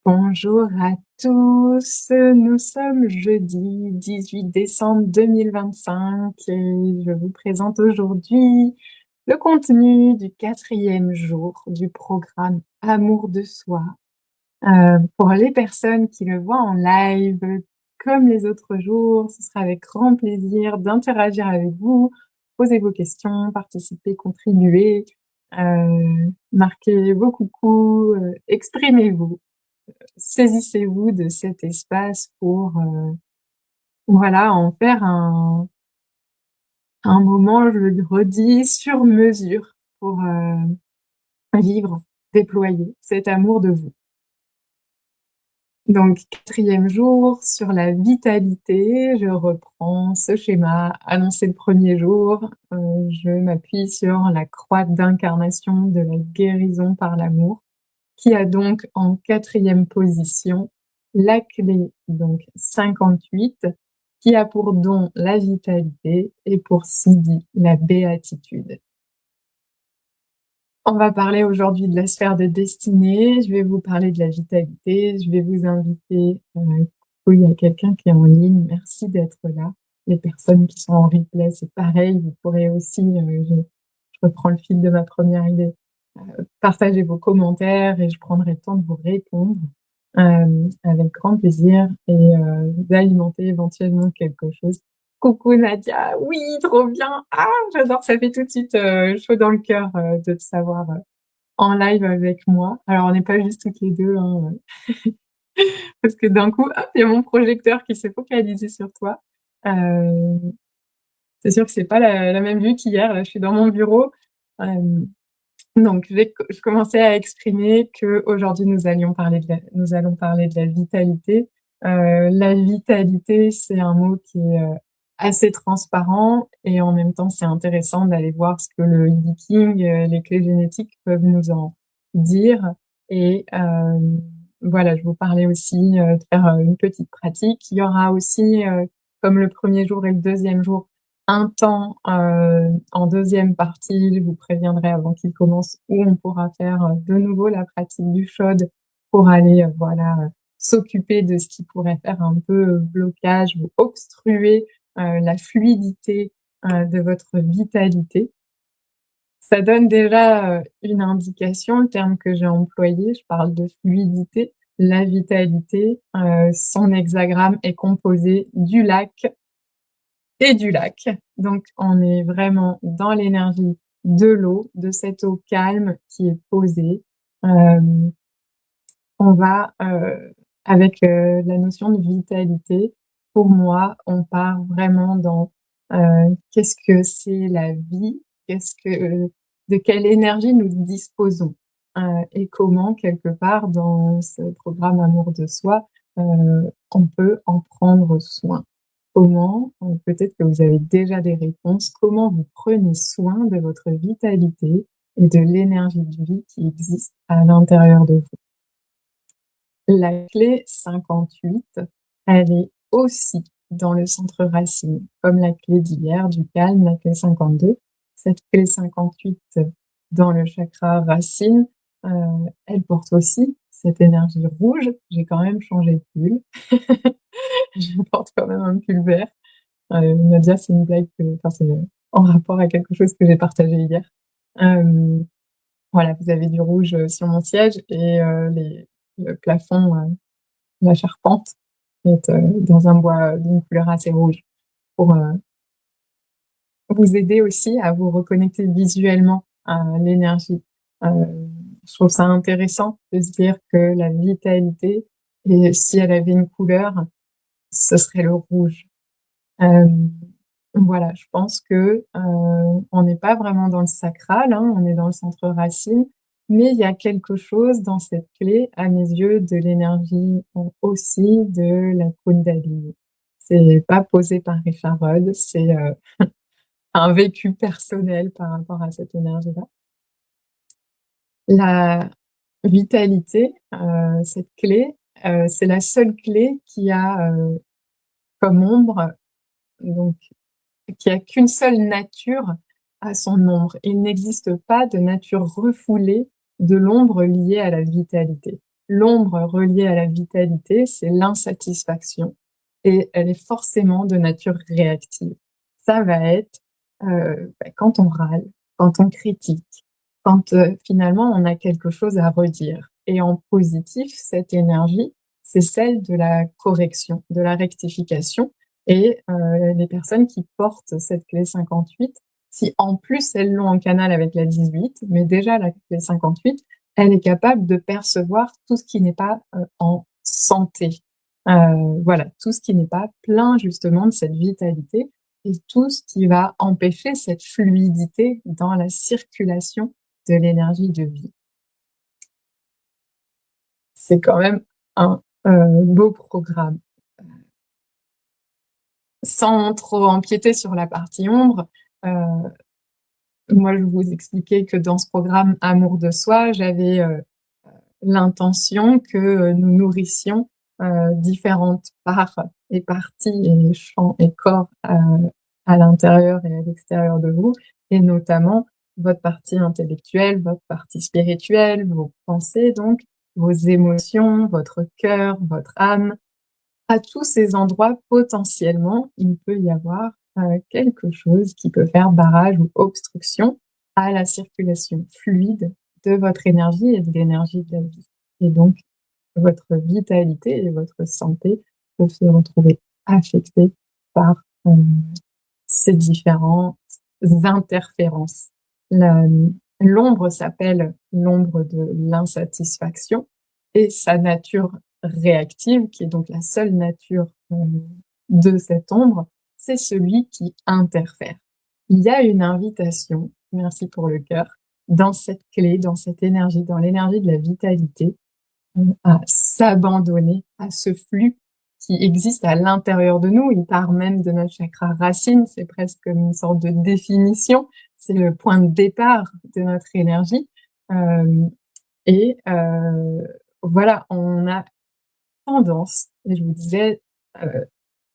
Bonjour à tous, nous sommes jeudi 18 décembre 2025 et je vous présente aujourd'hui le contenu du 4e jour du programme Amour de soi. Pour les personnes qui le voient en live, comme les autres jours, ce sera avec grand plaisir d'interagir avec vous, poser vos questions, participer, contribuer, marquer vos coucous, exprimez-vous. Saisissez-vous de cet espace pour, voilà, en faire un moment, je le redis, sur mesure pour, vivre, déployer cet amour de vous. Donc 4e jour sur la vitalité, je reprends ce schéma annoncé le 1er jour. Je m'appuie sur la croix d'incarnation de la guérison par l'amour, qui a donc en 4e position la clé donc 58, qui a pour don la vitalité et pour Sidi la béatitude. On va parler aujourd'hui de la sphère de destinée, je vais vous parler de la vitalité, je vais vous inviter, il y a quelqu'un qui est en ligne, merci d'être là. Les personnes qui sont en replay, c'est pareil, vous pourrez aussi, je reprends le fil de ma première idée, partagez vos commentaires et je prendrai le temps de vous répondre, avec grand plaisir et d'alimenter éventuellement quelque chose. Coucou Nadia, oui, trop bien! Ah, j'adore, ça fait tout de suite chaud dans le cœur de te savoir en live avec moi. Alors on n'est pas juste toutes les deux, hein, parce que d'un coup, hop, il y a mon projecteur qui s'est focalisé sur toi. Euh, c'est sûr que c'est pas la même vue qu'hier. Là, je suis dans mon bureau. Euh, donc, je commençais à exprimer qu'aujourd'hui, nous allons parler de la vitalité. La vitalité, c'est un mot qui est assez transparent et en même temps, c'est intéressant d'aller voir ce que le Viking, les clés génétiques peuvent nous en dire. Et voilà, je vous parlais aussi de faire une petite pratique. Il y aura aussi, comme le 1er jour et le 2e jour, un temps en 2e partie, je vous préviendrai avant qu'il commence, où on pourra faire de nouveau la pratique du SHOD pour aller voilà, s'occuper de ce qui pourrait faire un peu blocage ou obstruer la fluidité de votre vitalité. Ça donne déjà une indication, le terme que j'ai employé, je parle de fluidité. La vitalité, son hexagramme est composé du lac et du lac. Donc, on est vraiment dans l'énergie de l'eau, de cette eau calme qui est posée. On va, avec la notion de vitalité, pour moi, on part vraiment dans qu'est-ce que c'est la vie, de quelle énergie nous disposons et comment, quelque part, dans ce programme Amour de soi, on peut en prendre soin. Comment, peut-être que vous avez déjà des réponses, comment vous prenez soin de votre vitalité et de l'énergie de vie qui existe à l'intérieur de vous. La clé 58, elle est aussi dans le centre racine, comme la clé d'hier du calme, la clé 52. Cette clé 58 dans le chakra racine, elle porte aussi cette énergie rouge. J'ai quand même changé de pull. Je porte quand même un pull vert. Nadia, c'est une blague enfin, c'est en rapport à quelque chose que j'ai partagé hier. Voilà, vous avez du rouge sur mon siège et le plafond, la charpente est dans un bois d'une couleur assez rouge pour vous aider aussi à vous reconnecter visuellement à l'énergie. Je trouve ça intéressant de se dire que la vitalité, et si elle avait une couleur, ce serait le rouge. Voilà, je pense que on n'est pas vraiment dans le sacral, hein, on est dans le centre racine, mais il y a quelque chose dans cette clé, à mes yeux, de l'énergie aussi de la Kundalini. C'est pas posé par Richard Rudd, c'est un vécu personnel par rapport à cette énergie-là. La vitalité, cette clé, c'est la seule clé qui a comme ombre, donc qui a qu'une seule nature à son ombre. Il n'existe pas de nature refoulée de l'ombre liée à la vitalité. l'ombre reliée à la vitalité, c'est l'insatisfaction et elle est forcément de nature réactive. Ça va être, quand on râle, quand on critique, quand, finalement on a quelque chose à redire et en positif, cette énergie, c'est celle de la correction, de la rectification et les personnes qui portent cette clé 58, si en plus elles l'ont en canal avec la 18, mais déjà la clé 58, elle est capable de percevoir tout ce qui n'est pas, en santé. Voilà, tout ce qui n'est pas plein justement de cette vitalité et tout ce qui va empêcher cette fluidité dans la circulation de l'énergie de vie. C'est quand même un, beau programme. Sans trop empiéter sur la partie ombre, heu, moi je vous expliquais que dans ce programme Amour de soi, j'avais, l'intention que, nous nourrissions, différentes parts et parties et champs et corps, à l'intérieur et à l'extérieur de vous et notamment votre partie intellectuelle, votre partie spirituelle, vos pensées donc, vos émotions, votre cœur, votre âme. À tous ces endroits, potentiellement, il peut y avoir, quelque chose qui peut faire barrage ou obstruction à la circulation fluide de votre énergie et de l'énergie de la vie et donc votre vitalité et votre santé peuvent se retrouver affectées par, ces différentes interférences. La l'ombre s'appelle l'ombre de l'insatisfaction et sa nature réactive, qui est donc la seule nature, de cette ombre, c'est celui qui interfère. Il y a une invitation, merci pour le cœur, dans cette clé, dans cette énergie, dans l'énergie de la vitalité, à s'abandonner à ce flux qui existe à l'intérieur de nous. Il part même de notre chakra racine, c'est presque une sorte de définition, c'est le point de départ de notre énergie, hem et voilà, on a tendance et je vous disais, heu,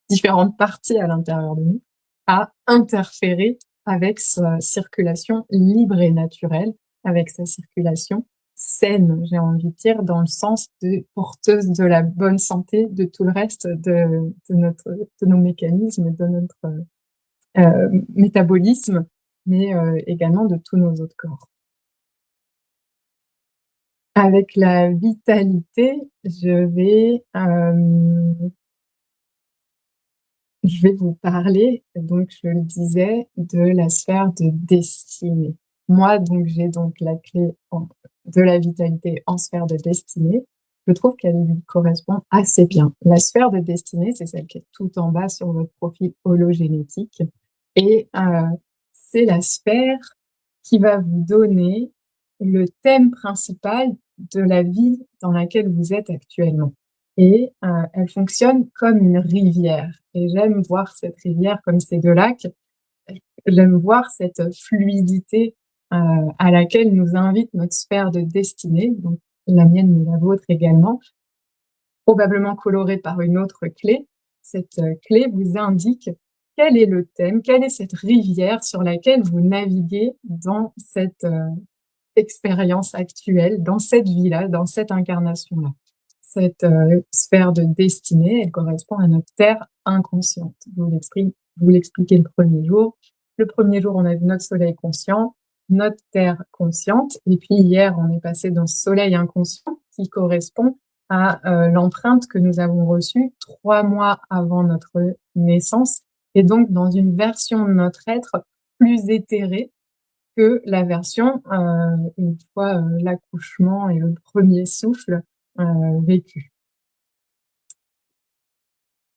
différentes parties à l'intérieur de nous, à interférer avec sa circulation libre et naturelle, avec sa circulation saine, j'ai envie de dire, dans le sens de porteuse de la bonne santé, de tout le reste de nos mécanismes, de notre, métabolisme, mais également de tous nos autres corps. Avec la vitalité, je vais vous parler, donc je le disais, de la sphère de destinée. Moi, donc j'ai donc la clé de la vitalité en sphère de destinée. Je trouve qu'elle lui correspond assez bien. La sphère de destinée, c'est celle qui est tout en bas sur votre profil hologénétique et c'est la sphère qui va vous donner le thème principal de la vie dans laquelle vous êtes actuellement et elle fonctionne comme une rivière et j'aime voir cette rivière comme ces 2 lacs. J'aime voir cette fluidité, à laquelle nous invite notre sphère de destinée, donc la mienne, mais la vôtre également, probablement colorée par une autre clé. Cette, clé vous indique quel est le thème, quelle est cette rivière sur laquelle vous naviguez dans cette, expérience actuelle, dans cette vie-là, dans cette incarnation-là. Cette, sphère de destinée, elle correspond à notre terre inconsciente. Je vous l'expliquais le premier jour. Le premier jour, on a vu notre soleil conscient, notre terre consciente et puis hier, on est passé dans ce soleil inconscient qui correspond à, l'empreinte que nous avons reçue 3 mois avant notre naissance et donc dans une version de notre être plus éthérée que la version, une fois, l'accouchement et le premier souffle, vécu.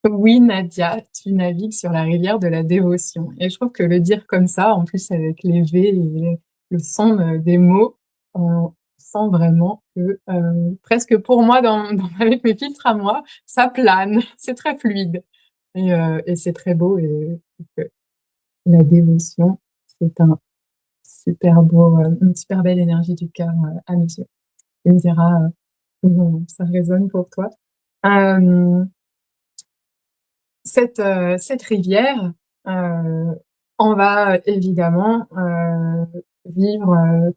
Oui, Nadia, tu navigues sur la rivière de la dévotion et je trouve que le dire comme ça, en plus avec les V et le son, des mots, on sent vraiment que, presque pour moi dans avec mes filtres à moi, ça plane, c'est très fluide et c'est très beau et que la dévotion, c'est un super beau, une super belle énergie du cœur, à mes yeux. Tu me diras, comment ça résonne pour toi. Hem, cette rivière, heu, on va évidemment, vivre,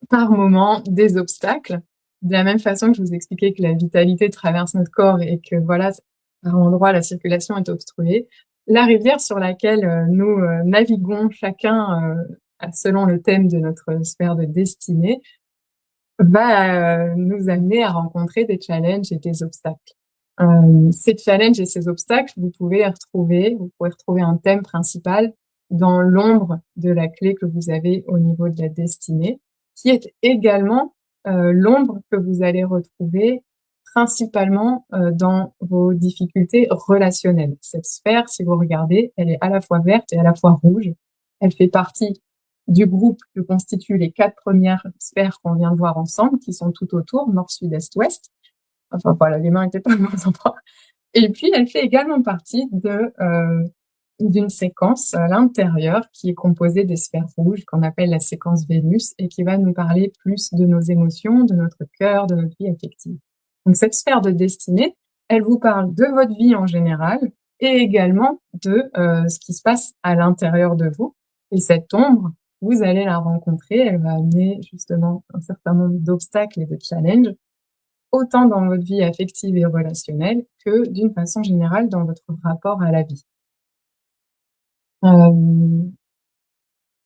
par moment des obstacles. De la même façon que je vous expliquais que la vitalité traverse notre corps et que voilà, par endroits, la circulation est obstruée. La rivière sur laquelle nous naviguons chacun selon le thème de notre sphère de destinée va nous amener à rencontrer des challenges et des obstacles. Ces challenges et ces obstacles, vous pouvez retrouver un thème principal dans l'ombre de la clé que vous avez au niveau de la destinée, qui est également l'ombre que vous allez retrouver principalement dans vos difficultés relationnelles. Cette sphère, si vous regardez, elle est à la fois verte et à la fois rouge. Elle fait partie du groupe que constituent les 4 premières sphères qu'on vient de voir ensemble, qui sont tout autour, nord, sud, est, ouest. Enfin voilà, les mains étaient pas au bon endroit. Et puis elle fait également partie d'une séquence à l'intérieur qui est composée des sphères rouges qu'on appelle la séquence Vénus et qui va nous parler plus de nos émotions, de notre cœur, de notre vie affective. Donc cette sphère de destinée, elle vous parle de votre vie en général et également de ce qui se passe à l'intérieur de vous. Et cette ombre, vous allez la rencontrer, elle va amener justement un certain nombre d'obstacles et de challenges autant dans votre vie affective et relationnelle que d'une façon générale dans votre rapport à la vie. Hem,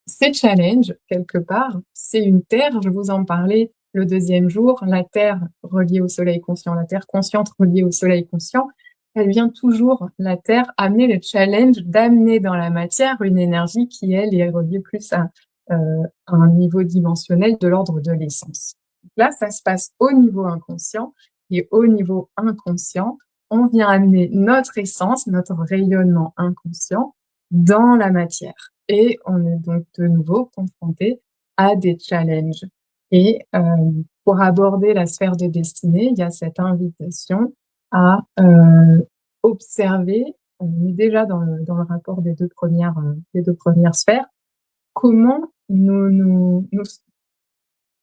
Ces challenges, quelque part, c'est une terre, je vous en parlais le deuxième jour, la terre reliée au soleil conscient, la terre consciente reliée au soleil conscient, elle vient toujours, la terre, amener le challenge d'amener dans la matière une énergie qui, elle, est reliée plus à un niveau dimensionnel de l'ordre de l'essence. Là, ça se passe au niveau inconscient et au niveau inconscient, on vient amener notre essence, notre rayonnement inconscient dans la matière. Et on est donc de nouveau confronté à des challenges. Et pour aborder la sphère de destinée, il y a cette invitation à observer, on est déjà dans le rapport des deux premières sphères, comment nous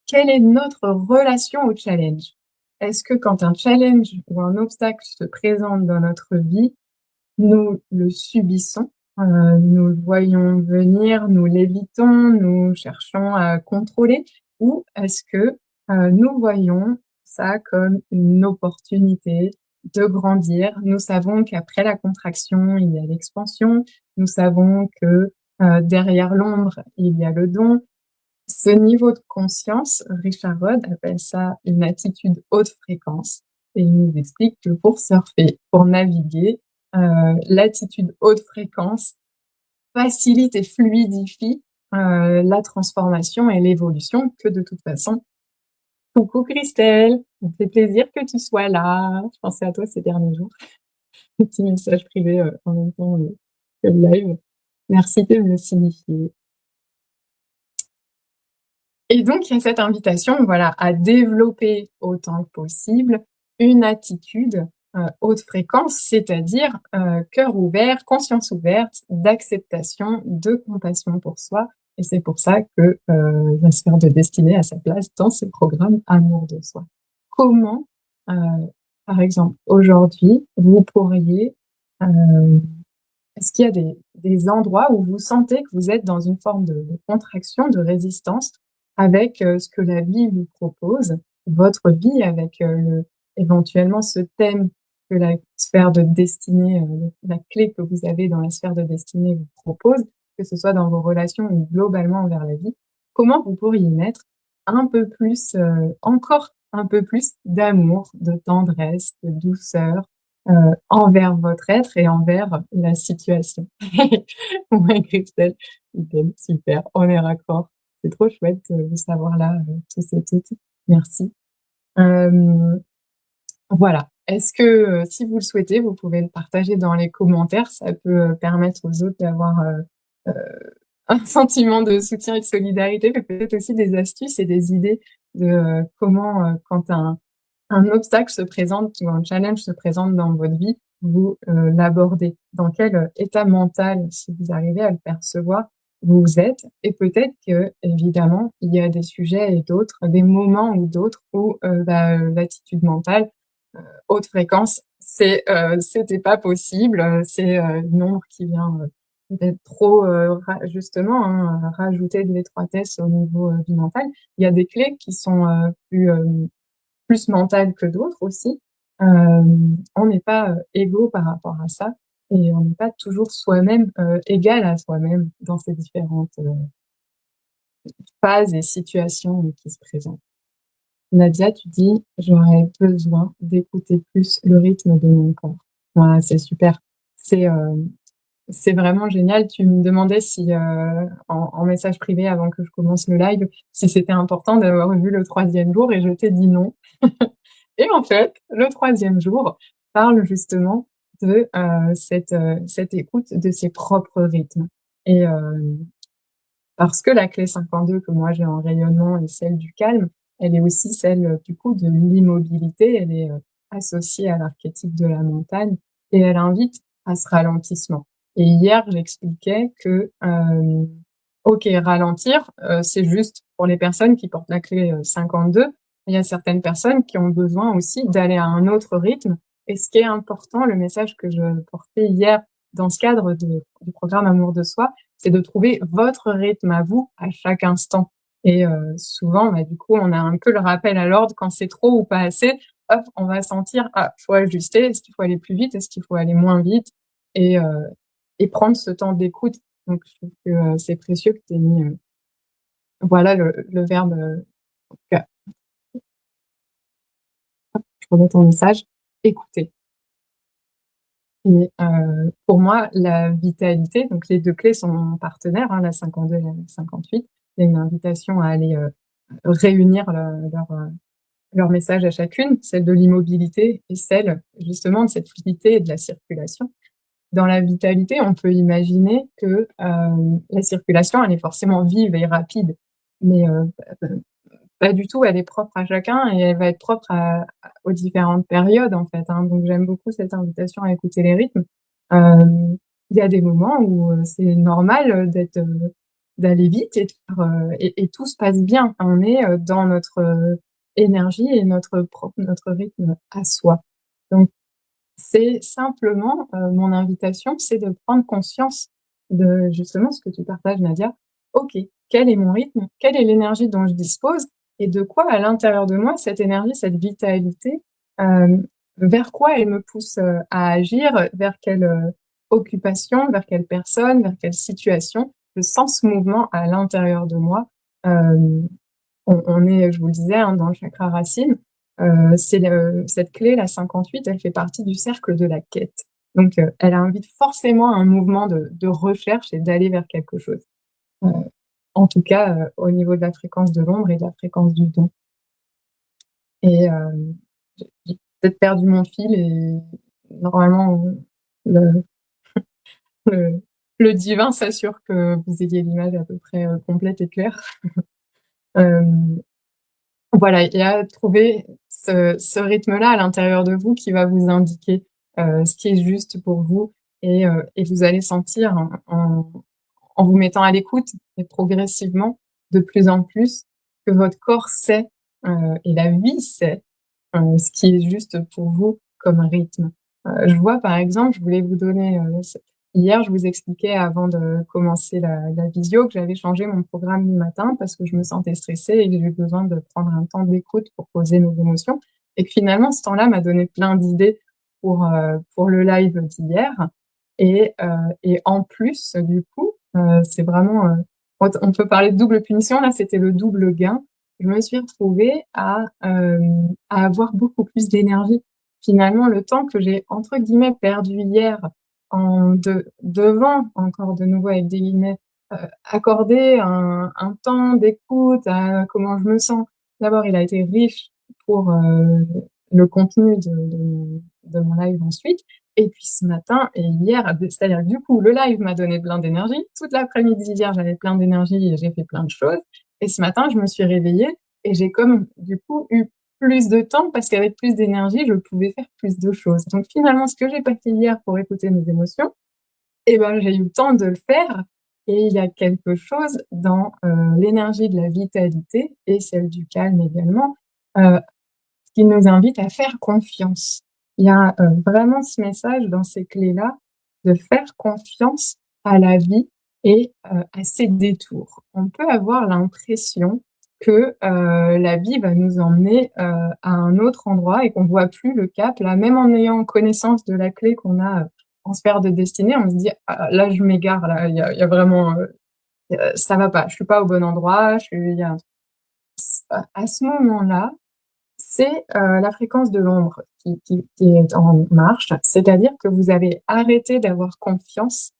quelle est notre relation au challenge? Est-ce que quand un challenge ou un obstacle se présente dans notre vie, nous le subissons, nous le voyons venir, nous l'évitons, nous cherchons à contrôler? Ou est-ce que, nous voyons ça comme une opportunité de grandir? Nous savons qu'après la contraction, il y a l'expansion. Nous savons que, derrière l'ombre, il y a le don. Ce niveau de conscience, Richard Rudd appelle ça une attitude haute fréquence et il nous explique que pour surfer, pour naviguer, l'attitude haute fréquence facilite et fluidifie, la transformation et l'évolution que de toute façon coucou Christelle, ça me fait plaisir que tu sois là. Je pensais à toi ces derniers jours. Petit message privé, en même temps, que le live. Merci de me le signifier. Et donc, il y a cette invitation, voilà, à développer autant que possible une attitude haute fréquence, c'est-à-dire cœur ouvert, conscience ouverte, d'acceptation, de compassion pour soi. Et c'est pour ça que la sphère de destinée a sa place dans ce programme Amour de soi. Comment, euh, par exemple, aujourd'hui, vous pourriez est-ce qu'il y a des endroits où vous sentez que vous êtes dans une forme de contraction, de résistance avec ce que la vie vous propose, votre vie avec éventuellement ce thème que la sphère de destinée, la clé que vous avez dans la sphère de destinée vous propose, que ce soit dans vos relations ou globalement envers la vie, comment vous pourriez mettre un peu plus, encore un peu plus d'amour, de tendresse, de douceur, envers votre être et envers la situation. Ouais, Christelle, idem, super, on est raccord. C'est trop chouette de vous savoir là, tous et toutes. Merci. Voilà. Est-ce que, si vous le souhaitez, vous pouvez le partager dans les commentaires. Ça peut permettre aux autres d'avoir euh, un sentiment de soutien et de solidarité, mais peut-être aussi des astuces et des idées de comment, quand un obstacle se présente ou un challenge se présente dans votre vie, vous l'abordez. Dans quel état mental, si vous arrivez à le percevoir, vous êtes. Et peut-être que, évidemment, il y a des sujets et d'autres, des moments ou d'autres où l'attitude mentale haute fréquence, c'était pas possible, c'est une ombre qui vient peut-être trop, ra justement, hein, rajouter de l'étroitesse au niveau, du mental. Il y a des clés qui sont, plus mentales que d'autres aussi. On n'est pas, égaux par rapport à ça et on n'est pas toujours soi-même, égal à soi-même dans ces différentes, phases et situations, qui se présentent. Nadia, tu dis: «J'aurais besoin d'écouter plus le rythme de mon corps». Voilà, c'est super. C'est, c'est vraiment génial. Tu me demandais si, en message privé avant que je commence le live, si c'était important d'avoir vu le troisième jour et je t'ai dit: «Non». Et en fait, le troisième jour parle justement de, cette écoute de ses propres rythmes et parce que la clé 52 que moi j'ai en rayonnement est celle du calme, elle est aussi celle, du coup de l'immobilité. Elle est, associée à l'archétype de la montagne et elle invite à ce ralentissement. Et hier, j'expliquais que, OK, ralentir, c'est juste pour les personnes qui portent la clé, 52. Il y a certaines personnes qui ont besoin aussi d'aller à un autre rythme et ce qui est important, le message que je portais hier dans ce cadre de du programme Amour de soi, c'est de trouver votre rythme à vous, à chaque instant et souvent, bah, du coup, on a un peu le rappel à l'ordre quand c'est trop ou pas assez, hop, on va sentir: «Ah, faut ajuster. Est-ce qu'il faut aller plus vite? Est-ce qu'il faut aller moins vite?» et prendre ce temps d'écoute. Donc je trouve que, c'est précieux que tu aies mis, voilà le verbe, en tout cas, je remets ton message, écouter et pour moi, la vitalité, donc les 2 clés sont partenaires, hein, la 52 et la 58. Il y a une invitation à aller, réunir leur message à chacune, celle de l'immobilité et celle justement de cette fluidité et de la circulation. Dans la vitalité, on peut imaginer que, la circulation, elle est forcément vive et rapide, mais pas du tout, elle est propre à chacun et elle va être propre aux différentes périodes, en fait, hein. Donc j'aime beaucoup cette invitation à écouter les rythmes. Il y a des moments où, c'est normal, d'aller vite et de faire, et tout se passe bien. On est, dans notre, énergie et notre rythme à soi. Donc c'est simplement, mon invitation, c'est de prendre conscience de justement ce que tu partages, Nadia. OK, quel est mon rythme? Quelle est l'énergie dont je dispose? Et de quoi à l'intérieur de moi, cette énergie, cette vitalité, vers quoi elle me pousse, à agir? Vers quelle, occupation? Vers quelle personne? Vers quelle situation? Je sens ce mouvement à l'intérieur de moi. Hem, on est, je vous le disais, hein, dans le chakra racine. C'est le cette clé, la 58, elle fait partie du cercle de la quête. Donc, elle invite forcément à un mouvement de recherche et d'aller vers quelque chose. Heu, en tout cas, au niveau de la fréquence de l'ombre et de la fréquence du don et j'ai peut-être perdu mon fil et normalement, le le le divin s'assure que vous ayez l'image à peu près, complète et claire. Hem Voilà, il y a trouver ce rythme-là à l'intérieur de vous qui va vous indiquer, ce qui est juste pour vous et vous allez sentir en vous mettant à l'écoute et progressivement, de plus en plus, que votre corps sait, et la vie sait, ce qui est juste pour vous comme rythme. Je vois par exemple, je voulais vous donner, hier, je vous expliquais avant de commencer la visio que j'avais changé mon programme du matin parce que je me sentais stressée et que j'ai eu besoin de prendre un temps d'écoute pour poser mes émotions et que finalement ce temps-là m'a donné plein d'idées pour le live d'hier et en plus, du coup, c'est vraiment, on peut parler de double punition, là, c'était le double gain. Je me suis retrouvée à avoir beaucoup plus d'énergie. Finalement, le temps que j'ai, entre guillemets, «perdu» hier devant, encore de nouveau avec des guillemets, accorder un temps d'écoute à comment je me sens. D'abord, il a été riche pour, le contenu de mon live ensuite et puis ce matin et hier, c'est-à-dire que du coup, le live m'a donné plein d'énergie. Toute l'après-midi hier, j'avais plein d'énergie et j'ai fait plein de choses et ce matin, je me suis réveillée et j'ai comme, du coup, eu plus de temps parce qu'avec plus d'énergie, je pouvais faire plus de choses. Donc finalement, ce que j'ai pas fait hier pour écouter mes émotions et ben, j'ai eu le temps de le faire et il y a quelque chose dans, l'énergie de la vitalité et celle du calme également, heu, qui nous invite à faire confiance. Il y a, vraiment ce message dans ces clés-là de faire confiance à la vie et à ses détours. On peut avoir l'impression que, la vie va nous emmener, à un autre endroit et qu'on voit plus le cap là, même en ayant connaissance de la clé qu'on a, en sphère de destinée, on se dit: «Ah là je m'égare là, il y a vraiment, ça va pas, je suis pas au bon endroit, je suis il y a un truc». À ce moment-là, c'est, la fréquence de l'ombre qui est en marche, c'est-à-dire que vous avez arrêté d'avoir confiance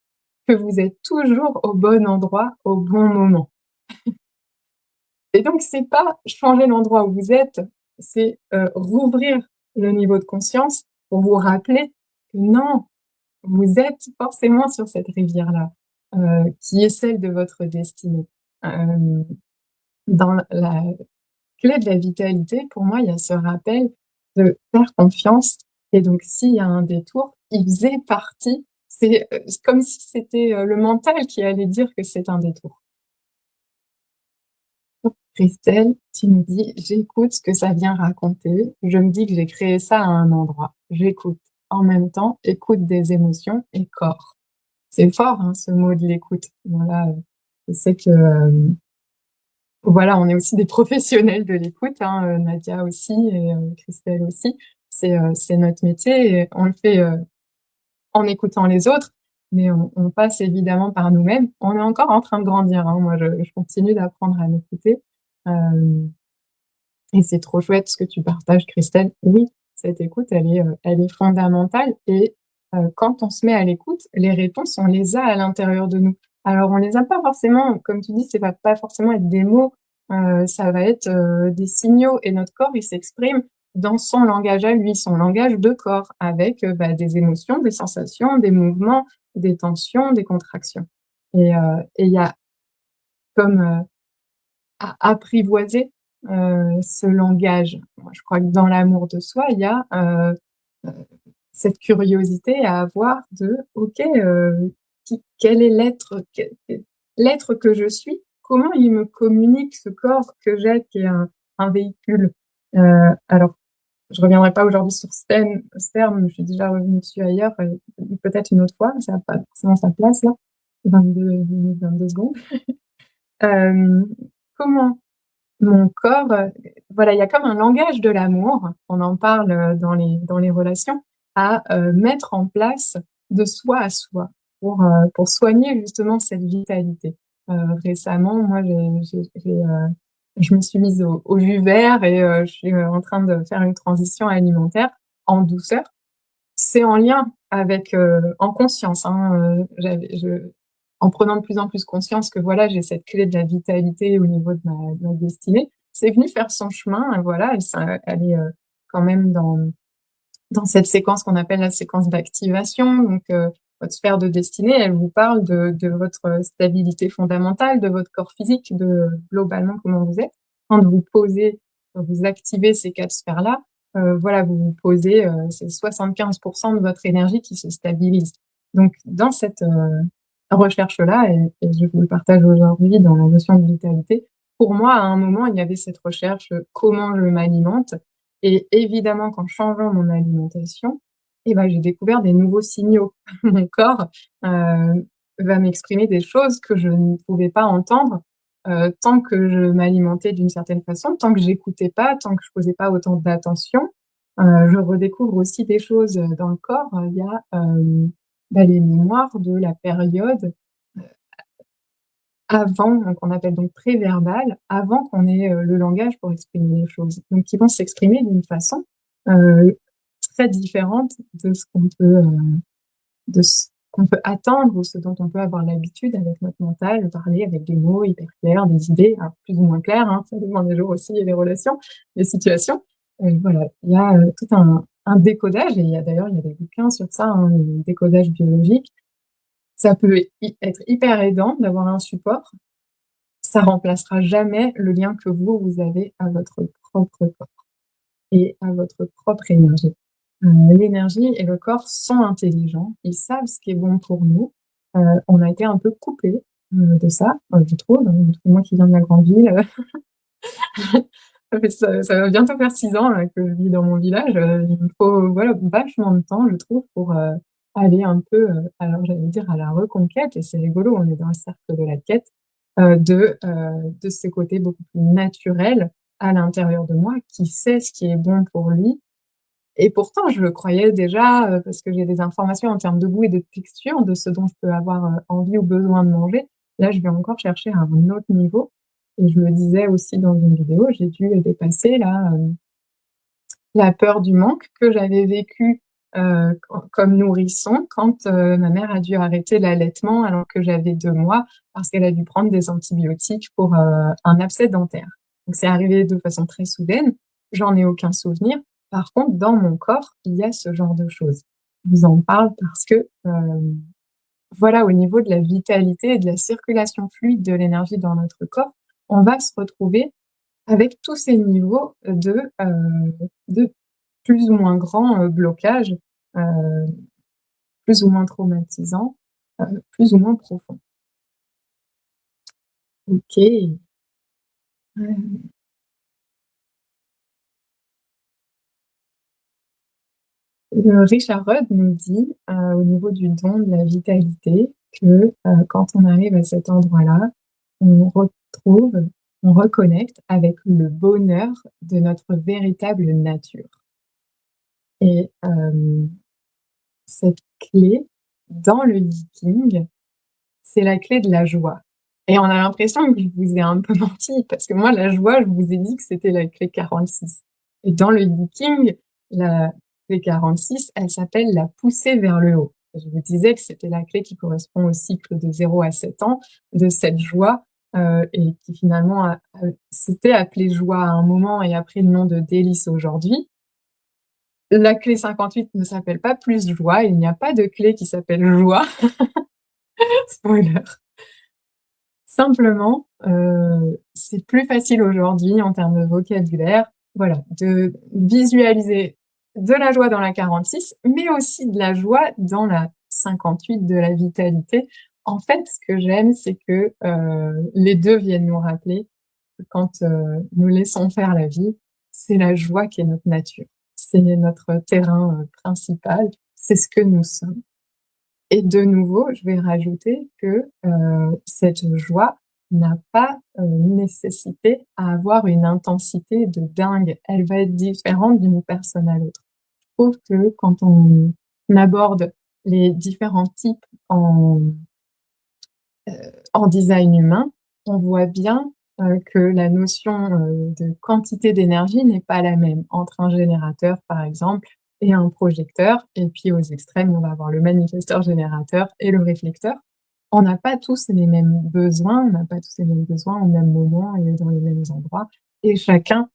que vous êtes toujours au bon endroit, au bon moment. Et donc c'est pas changer l'endroit où vous êtes, c'est, rouvrir le niveau de conscience pour vous rappeler que non, vous êtes forcément sur cette rivière-là, qui est celle de votre destinée. Hem, dans la clé de la vitalité, pour moi, il y a ce rappel de faire confiance et donc s'il y a un détour, il faisait partie c'est comme si c'était, le mental qui allait dire que c'est un détour. Christelle, tu me dis: «J'écoute ce que ça vient raconter, je me dis que j'ai créé ça à un endroit. J'écoute. En même temps, écoute des émotions et corps». C'est fort, hein, ce mot de l'écoute. Voilà, je sais que, voilà, on est aussi des professionnels de l'écoute, hein, Nadia aussi et Christelle aussi. C'est notre métier et on le fait, en écoutant les autres, mais on passe évidemment par nous-mêmes. On est encore en train de grandir, hein. Moi, je continue d'apprendre à m'écouter, hem et c'est trop chouette ce que tu partages, Christelle. Oui, cette écoute, elle est fondamentale et quand on se met à l'écoute, les réponses, on les a à l'intérieur de nous. Alors on les a pas forcément, comme tu dis, ça va pas forcément être des mots, ça va être, des signaux et notre corps, il s'exprime dans son langage à lui, son langage de corps avec, bah, des émotions, des sensations, des mouvements, des tensions, des contractions et il y a comme, à apprivoiser, ce langage. Moi, je crois que dans l'amour de soi, il y a, heu, cette curiosité à avoir de: «OK, qui quel est l'être l'être que je suis, comment il me communique ce corps que j'ai qui est un véhicule?» Alors je reviendrai pas aujourd'hui sur ce terme, je suis déjà revenue dessus ailleurs, peut-être une autre fois, ça a pas forcément sa place là. 22 minutes, 22 secondes. Hem, comment mon corps, voilà, il y a comme un langage de l'amour, on en parle, dans les relations, à, mettre en place de soi à soi pour soigner justement cette vitalité. Récemment, moi, je me suis mise au jus vert et je suis, en train de faire une transition alimentaire en douceur. C'est en lien avec, en conscience, hein, en prenant de plus en plus conscience que voilà, j'ai cette clé de la vitalité au niveau de ma destinée, c'est venu faire son chemin et voilà, elle est, quand même dans cette séquence qu'on appelle la séquence d'activation. Donc, votre sphère de destinée, elle vous parle de votre stabilité fondamentale, de votre corps physique, de globalement comment vous êtes. Quand vous posez, quand vous activez ces 4 sphères-là, voilà, vous vous posez, c'est 75 de votre énergie qui se stabilise. Donc dans cette, recherche-là et je vous le partage aujourd'hui dans la notion de vitalité, pour moi, à un moment, il y avait cette recherche, comment je m'alimente et évidemment, qu'en changeant mon alimentation et ben, j'ai découvert des nouveaux signaux. Mon corps, va m'exprimer des choses que je ne pouvais pas entendre, tant que je m'alimentais d'une certaine façon, tant que j'écoutais pas, tant que je posais pas autant d'attention. Je redécouvre aussi des choses, dans le corps. Il y a, bah, les mémoires de la période, avant, qu'on appelle donc préverbal, avant qu'on ait, le langage pour exprimer les choses. Donc qui vont s'exprimer d'une façon, heu, très différente de ce qu'on peut, de ce qu'on peut attendre ou ce dont on peut avoir l'habitude avec notre mental, de parler avec des mots hyper clairs, des idées, alors plus ou moins claires, hein, ça dépend des jours aussi et des relations, des situations. Voilà, il y a, tout un décodage et il y a des bouquins sur ça, hein, le décodage biologique. Ça peut être hyper aidant d'avoir un support. Ça remplacera jamais le lien que vous avez à votre propre corps et à votre propre énergie. L'énergie et le corps sont intelligents, ils savent ce qui est bon pour nous. On a été un peu coupés, de ça, je trouve, hein, en tout cas moi qui viens de la grande ville, ça va bientôt faire 6 ans là que je vis dans mon village, il me faut, voilà, vachement de temps je trouve aller un peu, alors j'allais dire à la reconquête et c'est rigolo, on est dans le cercle de la quête, de ce côté beaucoup plus naturel à l'intérieur de moi, qui sait ce qui est bon pour lui et pourtant je le croyais déjà, parce que j'ai des informations en termes de goût et de texture de ce dont je peux avoir, envie ou besoin de manger. Là, je vais encore chercher à un autre niveau et je le disais aussi dans une vidéo, j'ai dû dépasser là, la peur du manque que j'avais vécue, comme nourrisson quand, ma mère a dû arrêter l'allaitement alors que j'avais 2 mois parce qu'elle a dû prendre des antibiotiques pour, un abcès dentaire. Donc c'est arrivé de façon très soudaine, j'en ai aucun souvenir. Par contre, dans mon corps, il y a ce genre de choses. Je vous en parle parce que, voilà, au niveau de la vitalité et de la circulation fluide de l'énergie dans notre corps, on va se retrouver avec tous ces niveaux de plus ou moins grands, blocages, heu, plus ou moins traumatisants, plus ou moins profonds. OK. Richard Rudd nous dit, au niveau du don de la vitalité que, quand on arrive à cet endroit-là, on retrouve, on reconnecte avec le bonheur de notre véritable nature et cette clé dans le Yiking, c'est la clé de la joie et on a l'impression que je vous ai un peu menti parce que moi la joie, je vous ai dit que c'était la clé 46 et dans le Yiking, la clé 46, elle s'appelle la poussée vers le haut. Je vous disais que c'était la clé qui correspond au cycle de 0 à 7 ans, de cette joie, et qui finalement s'était appelée joie à un moment et a pris le nom de délice aujourd'hui. La clé 58 ne s'appelle pas plus joie, il n'y a pas de clé qui s'appelle joie, spoiler. Simplement, c'est plus facile aujourd'hui en termes de vocabulaire, voilà, de visualiser de la joie dans la 46, mais aussi de la joie dans la 58 de la vitalité. En fait, ce que j'aime, c'est que, les 2 viennent nous rappeler que quand, nous laissons faire la vie, c'est la joie qui est notre nature. C'est notre terrain, principal, c'est ce que nous sommes. Et de nouveau, je vais rajouter que, cette joie n'a pas, nécessité à avoir une intensité de dingue. Elle va être différente d'une personne à l'autre. Je trouve que quand on aborde les différents types en design humain, on voit bien, que la notion, de quantité d'énergie n'est pas la même entre un générateur, par exemple, et un projecteur et puis aux extrêmes, on va avoir le manifesteur générateur et le réflecteur. On n'a pas tous les mêmes besoins, on n'a pas tous les mêmes besoins au même moment et dans les mêmes endroits et chacun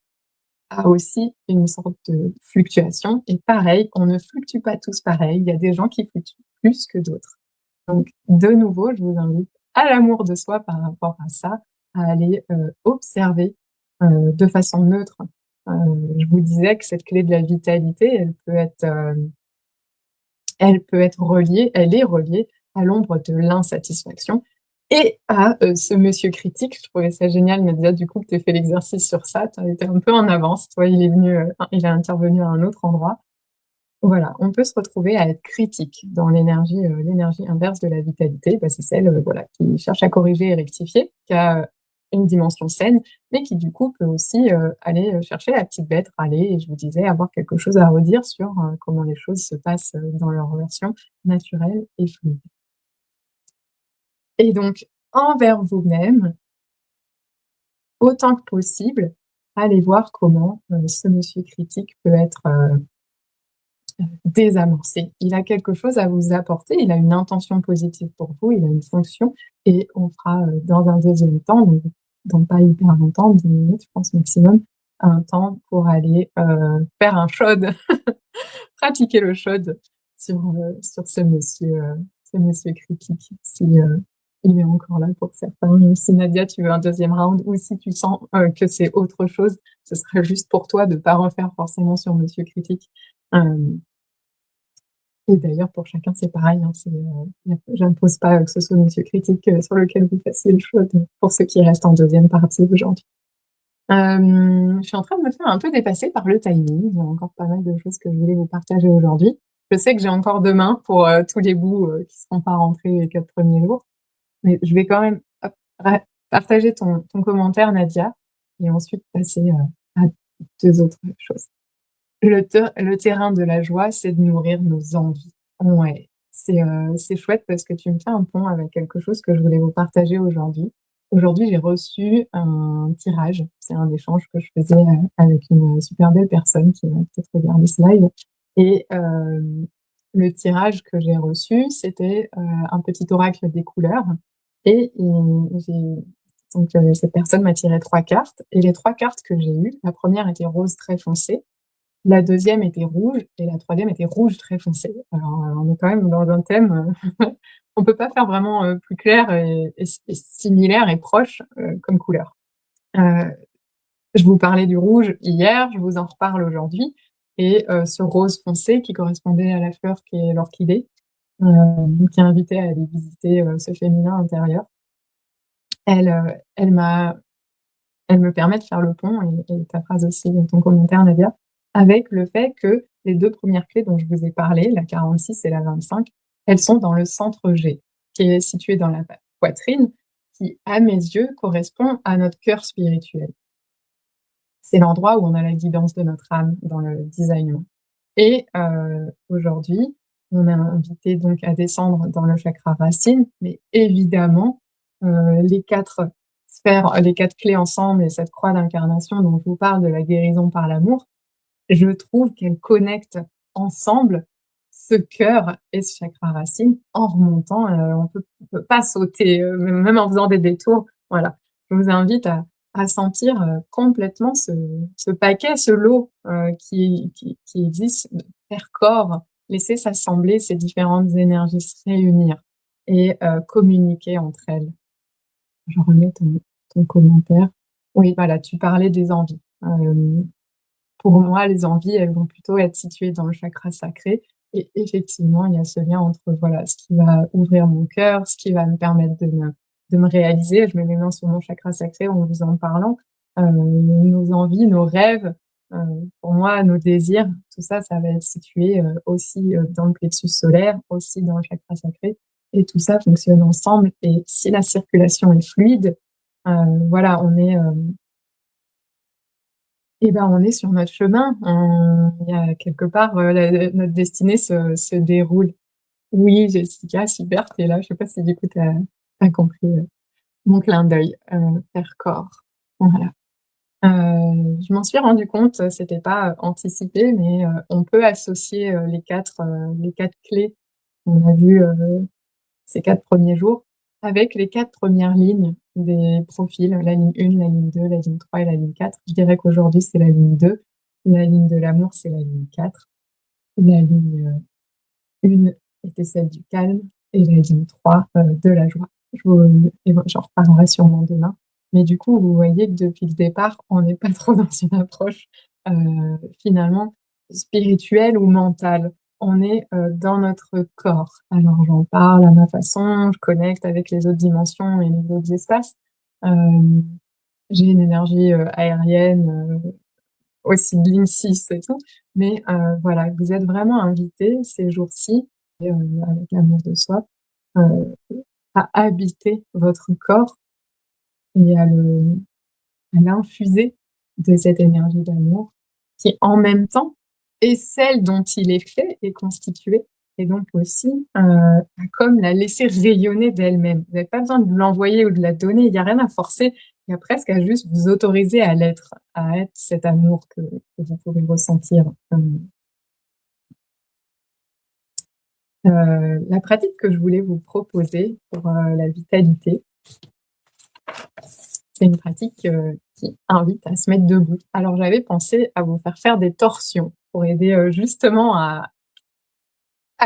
a aussi une sorte de fluctuation et pareil, on ne fluctue pas tous pareil. Il y a des gens qui fluctuent plus que d'autres. Donc de nouveau, je vous invite à l'amour de soi par rapport à ça, à aller, observer, de façon neutre. Je vous disais que cette clé de la vitalité, elle peut être reliée elle est reliée à l'ombre de l'insatisfaction et à, ce monsieur critique. Je trouvais ça génial, Nadia, du coup, que tu aies fait l'exercice sur ça. Tu as été un peu en avance. Toi, il est intervenu à un autre endroit. Voilà, on peut se retrouver à être critique dans l'énergie inverse de la vitalité. Bah, c'est celle, voilà, qui cherche à corriger et rectifier, qui a une dimension saine, mais qui du coup peut aussi, aller, chercher la petite bête, râler et je vous disais avoir quelque chose à redire sur, comment les choses se passent, dans leur relation naturelle et fluide. Et donc envers vous-même, autant que possible, allez voir comment, ce monsieur critique peut être, désamorcer. Il a quelque chose à vous apporter, il a une intention positive pour vous, il a une fonction et on fera, dans un deuxième temps, donc dans pas hyper longtemps, 10 minutes je pense maximum, un temps pour aller, faire un shod, pratiquer le shod sur ce monsieur critique si, il est encore là pour certains. Si Nadia, tu veux un deuxième round ou si tu sens, que c'est autre chose, ce serait juste pour toi de pas refaire forcément sur monsieur critique. Hem Et d'ailleurs, pour chacun, c'est pareil, hein, j'impose pas, que ce soit monsieur critique, sur lequel vous fassiez le choix pour ceux qui restent en deuxième partie aujourd'hui. Je suis en train de me faire un peu dépasser par le timing. Il y a encore pas mal de choses que je voulais vous partager aujourd'hui. Je sais que j'ai encore demain pour, tous les bouts, qui seront pas rentrés les 4 premiers jours, mais je vais quand même, hop, ra partager ton commentaire Nadia et ensuite passer, à 2 autres choses. Le terrain de la joie, c'est de nourrir nos envies. Ouais, c'est chouette parce que tu me fais un pont avec quelque chose que je voulais vous partager aujourd'hui. Aujourd'hui, j'ai reçu un tirage. C'est un échange que je faisais, avec une super belle personne qui va peut-être regarder ce live et le tirage que j'ai reçu, c'était, un petit oracle des couleurs et cette personne m'a tiré 3 cartes et les 3 cartes que j'ai eues, la première était rose très foncé, la deuxième était rouge et la troisième était rouge très foncé. Alors, on est quand même dans un thème, on peut pas faire vraiment, plus clair et similaire et proche, comme couleur. Heu, je vous parlais du rouge hier, je vous en reparle aujourd'hui et ce rose foncé qui correspondait à la fleur qui est l'orchidée, qui invitait à aller visiter, ce féminin intérieur. Elle m'a Elle me permet de faire le pont et ta phrase aussi, ton commentaire Nadia, avec le fait que les 2 premières clés dont je vous ai parlé, la 46 et la 25, elles sont dans le centre G, qui est situé dans la poitrine, qui, à mes yeux, correspond à notre cœur spirituel. C'est l'endroit où on a la guidance de notre âme dans le design et aujourd'hui, on est invité donc à descendre dans le chakra racine, mais évidemment, les 4 sphères, les 4 clés ensemble et cette croix d'incarnation dont je vous parle de la guérison par l'amour, je trouve qu'elles connectent ensemble ce cœur et ce chakra racine en remontant, on peut pas sauter, même en faisant des détours, voilà. Je vous invite à sentir, complètement ce paquet, ce lot, qui existe, faire corps, laisser s'assembler ces différentes énergies, se réunir et communiquer entre elles. Je remets ton commentaire. Oui, voilà, tu parlais des envies. Pour moi, les envies, elles vont plutôt être situées dans le chakra sacré et effectivement, il y a ce lien entre, voilà, ce qui va ouvrir mon cœur, ce qui va me permettre de me réaliser. Je mets les mains sur mon chakra sacré en vous en parlant. Nos envies, nos rêves, heu, pour moi, nos désirs, tout ça, ça va être situé, aussi, dans le plexus solaire, aussi dans le chakra sacré et tout ça fonctionne ensemble et si la circulation est fluide, voilà, on est sur notre chemin. Il y a quelque part, notre destinée se déroule. Oui, Jessica, super, tu es là. Je sais pas si du coup tu as compris, mon clin d'œil, faire corps. Voilà. Je m'en suis rendu compte, c'était pas, anticipé, mais on peut associer, les 4 clés qu'on a vues, ces 4 premiers jours avec les 4 premières lignes des profils, la ligne 1, la ligne 2, la ligne 3 et la ligne 4. Je dirais qu'aujourd'hui, c'est la ligne 2. La ligne de l'amour, c'est la ligne 4. La ligne, 1 était celle du calme et la ligne 3, de la joie. J'en reparlerai sûrement demain. Mais du coup, vous voyez que depuis le départ, on n'est pas trop dans une approche, finalement spirituelle ou mentale. On est, dans notre corps. Alors j'en parle à ma façon, je connecte avec les autres dimensions et les autres espaces. Hem, j'ai une énergie, aérienne, aussi de ligne 6 et tout. Mais voilà, vous êtes vraiment invités ces jours-ci et avec l'amour de soi, heu, à habiter votre corps et à l'infuser de cette énergie d'amour qui, en même temps, est celle dont il est fait et constitué et donc aussi, à comme la laisser rayonner d'elle-même. Vous n'avez pas besoin de l'envoyer ou de la donner, il y a rien à forcer, il y a presque à juste vous autoriser à être cet amour que vous pouvez ressentir. La pratique que je voulais vous proposer pour, la vitalité, c'est une pratique, qui invite à se mettre debout. Alors j'avais pensé à vous faire des torsions pour aider, justement à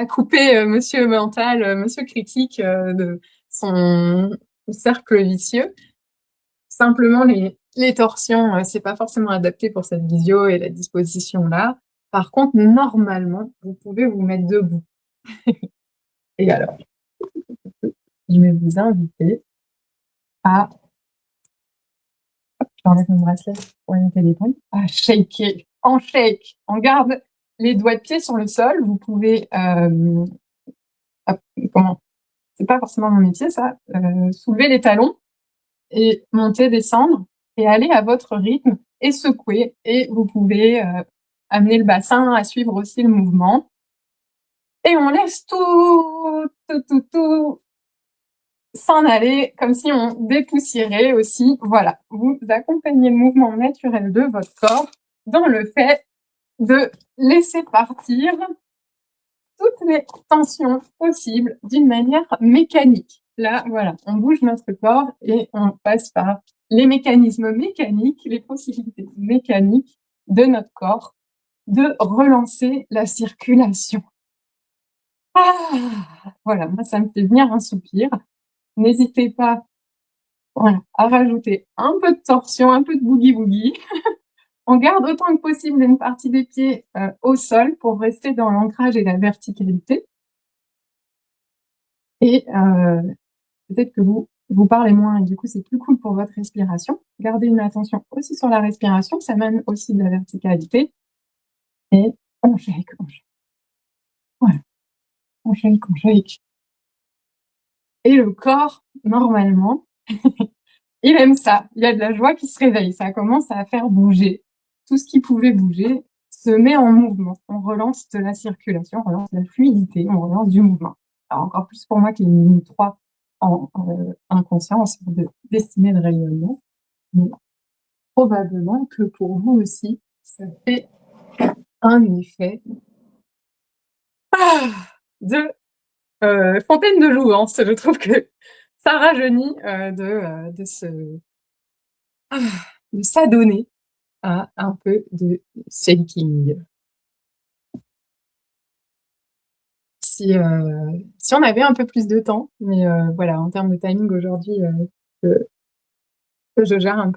couper, monsieur mental, monsieur critique, de son cercle vicieux. Simplement les torsions, c'est pas forcément adapté pour cette visio et la disposition là. Par contre, normalement, vous pouvez vous mettre debout et alors, je vais vous inviter à j'enlève mon bracelet pour éviter les points, à shaker, en shake, en garde les doigts de pied sur le sol. Vous pouvez, comment? C'est pas forcément mon métier, ça. Soulever les talons et monter, descendre et aller à votre rythme et secouer. Et vous pouvez amener le bassin à suivre aussi le mouvement. Et on laisse tout s'en aller, comme si on dépoussiérait aussi. Voilà, vous accompagnez le mouvement naturel de votre corps dans le fait de laisser partir toutes les tensions possibles d'une manière mécanique. Là, voilà, on bouge notre corps et on passe par les mécanismes mécaniques, les possibilités mécaniques de notre corps de relancer la circulation. Ah, voilà, moi, ça me fait venir un soupir. N'hésitez pas, voilà, à rajouter un peu de torsion, un peu de boogie-woogie. On garde autant que possible une partie des pieds au sol pour rester dans l'ancrage et la verticalité. Et peut-être que vous parlez moins et du coup, c'est plus cool pour votre respiration. Gardez une attention aussi sur la respiration, ça mène aussi de la verticalité. Et on shake, on shake. Voilà, on shake, on shake. Et le corps, normalement, il aime ça. Il y a de la joie qui se réveille. Ça commence à faire bouger. Tout ce qui pouvait bouger se met en mouvement. On relance de la circulation, on relance de la fluidité, on relance du mouvement. Alors encore plus pour moi qui ai mis 3 en inconscience destinée de rayonnement. Mais probablement que pour vous aussi, ça fait un effet de fontaine de jouvence. Je trouve que ça rajeunit de s'adonner à un peu de shaking. Si on avait un peu plus de temps, mais voilà, en termes de timing aujourd'hui, que je gère un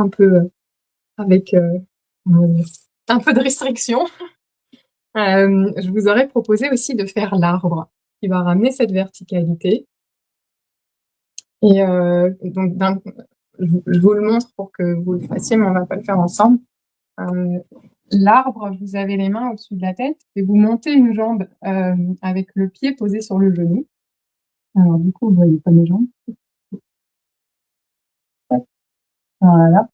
peu avec comment dire, un peu de restriction. Je vous aurais proposé aussi de faire l'arbre qui va ramener cette verticalité. Et donc, je vous le montre pour que vous le fassiez, mais on va pas le faire ensemble. L'arbre, vous avez les mains au-dessus de la tête et vous montez une jambe avec le pied posé sur le genou. Alors du coup, vous voyez pas mes jambes. Voilà.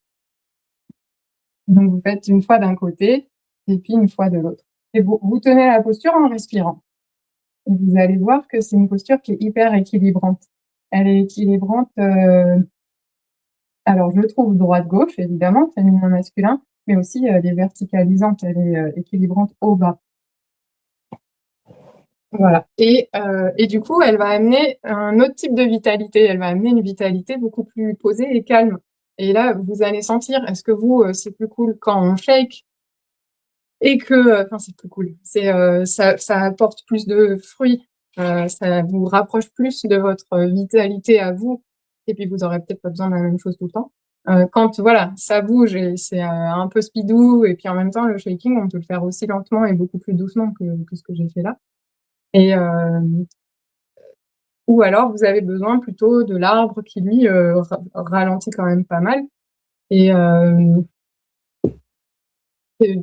Donc vous faites une fois d'un côté et puis une fois de l'autre. Et vous tenez la posture en respirant. Et vous allez voir que c'est une posture qui est hyper équilibrante. Elle est équilibrante, alors je trouve droite-gauche, évidemment, féminin-masculin, mais aussi elle est verticalisante, elle est équilibrante haut-bas. Voilà. Et du coup, elle va amener un autre type de vitalité. Elle va amener une vitalité beaucoup plus posée et calme. Et là, vous allez sentir, est-ce que vous, c'est plus cool quand on shake et que, enfin, c'est plus cool. Ça apporte plus de fruits. Ça vous rapproche plus de votre vitalité à vous. Et puis, vous aurez peut-être pas besoin de la même chose tout le temps. Quand, voilà, ça bouge et c'est un peu speedou, et puis en même temps, le shaking, on peut le faire aussi lentement et beaucoup plus doucement que ce que j'ai fait là. Et ou alors vous avez besoin plutôt de l'arbre qui lui ralentit quand même pas mal et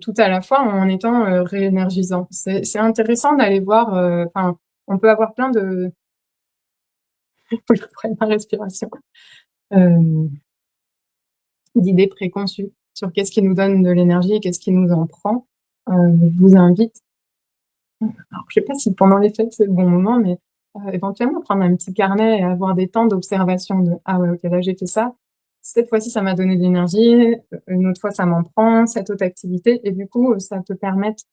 tout à la fois en étant réénergisant. C'est intéressant d'aller voir. Enfin, on peut avoir plein de. Il faut que je prenne ma respiration. D'idées préconçues sur qu'est-ce qui nous donne de l'énergie et qu'est-ce qui nous en prend. Je vous invite. Alors, je sais pas si pendant les fêtes c'est le bon moment, mais éventuellement prendre un petit carnet et avoir des temps d'observation de ah ouais, ok, là j'ai fait ça. Cette fois-ci, ça m'a donné de l'énergie. Une autre fois, ça m'en prend. Cette autre activité. Et du coup, ça peut permettre,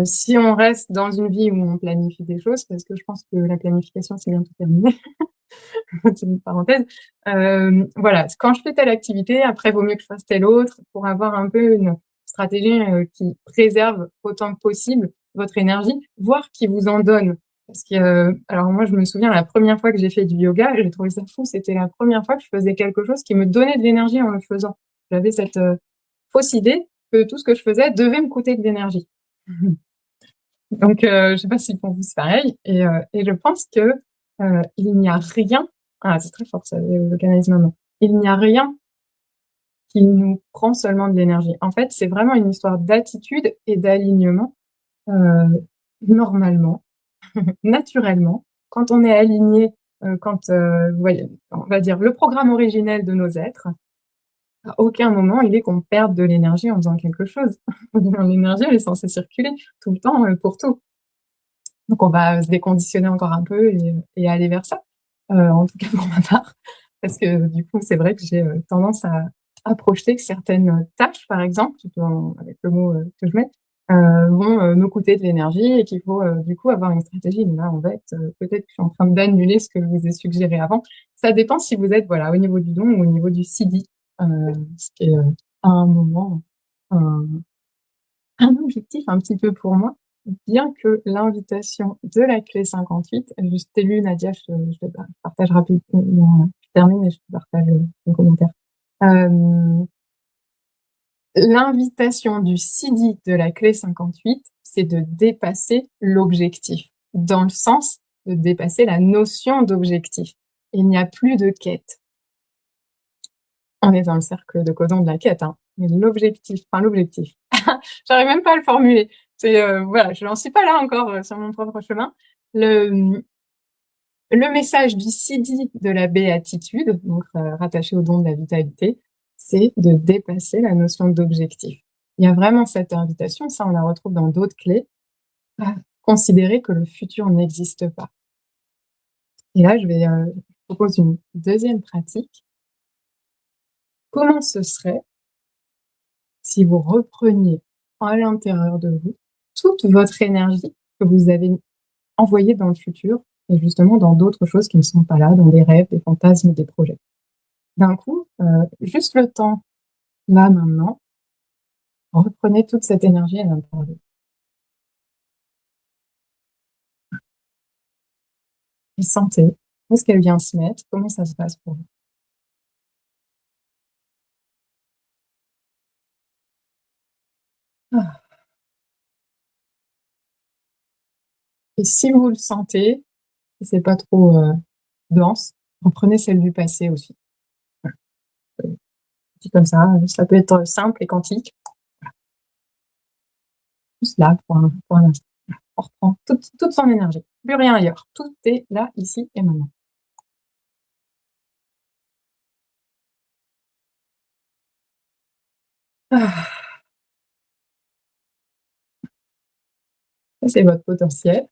si on reste dans une vie où on planifie des choses, parce que je pense que la planification, c'est bientôt terminé. C'est une parenthèse. Voilà. Quand je fais telle activité, après, vaut mieux que je fasse telle autre pour avoir un peu une stratégie qui préserve autant que possible votre énergie, voire qui vous en donne. Parce que, alors moi, je me souviens, la première fois que j'ai fait du yoga, j'ai trouvé ça fou. C'était la première fois que je faisais quelque chose qui me donnait de l'énergie en le faisant. J'avais cette fausse idée que tout ce que je faisais devait me coûter de l'énergie. Donc, je sais pas si pour vous c'est pareil. Et je pense que il n'y a rien. Ah, c'est très fort ça, le yoga. Il n'y a rien qui nous prend seulement de l'énergie. En fait, c'est vraiment une histoire d'attitude et d'alignement. Normalement, naturellement, quand on est aligné, quand, vous voyez, on va dire le programme originel de nos êtres, à aucun moment il est qu'on perde de l'énergie en faisant quelque chose. L'énergie, elle est censée circuler tout le temps, pour tout. Donc on va se déconditionner encore un peu et aller vers ça, en tout cas pour ma part. Parce que du coup, c'est vrai que j'ai tendance à projeter que certaines tâches, par exemple, avec le mot que je mets, vont me coûter de l'énergie et qu'il faut du coup avoir une stratégie. Mais là, en fait, peut-être que je suis en train d'annuler ce que je vous ai suggéré avant. Ça dépend si vous êtes voilà, au niveau du don ou au niveau du CD, ce qui est à un moment un, un objectif un petit peu pour moi, bien que l'invitation de la clé 58, je t'ai lu Nadia, je te partage rapidement, je termine et je te partage le commentaire. L'invitation du CD de la clé 58, c'est de dépasser l'objectif, dans le sens de dépasser la notion d'objectif. Il n'y a plus de quête. On est dans le cercle de codon de la quête, hein. Mais l'objectif, j'arrive même pas à le formuler. C'est voilà, je n'en suis pas là encore sur mon propre chemin. Le message du CD de la béatitude, donc rattaché au don de la vitalité, c'est de dépasser la notion d'objectif. Il y a vraiment cette invitation, ça on la retrouve dans d'autres clés, à considérer que le futur n'existe pas. Et là, je propose une deuxième pratique. Comment ce serait si vous repreniez à l'intérieur de vous toute votre énergie que vous avez envoyée dans le futur et justement dans d'autres choses qui ne sont pas là, dans des rêves, des fantasmes, des projets. D'un coup, juste le temps, là, maintenant, reprenez toute cette énergie à l'intérieur de vous. Et sentez où est-ce qu'elle vient se mettre, comment ça se passe pour vous. Ah. Et si vous le sentez, si c'est pas trop dense, reprenez celle du passé aussi. Voilà. Dit comme ça peut être simple et quantique. Voilà. Juste là pour un instant. Voilà. On reprend toute son énergie. Plus rien ailleurs. Tout est là, ici et maintenant. Ah. Ça, c'est votre potentiel.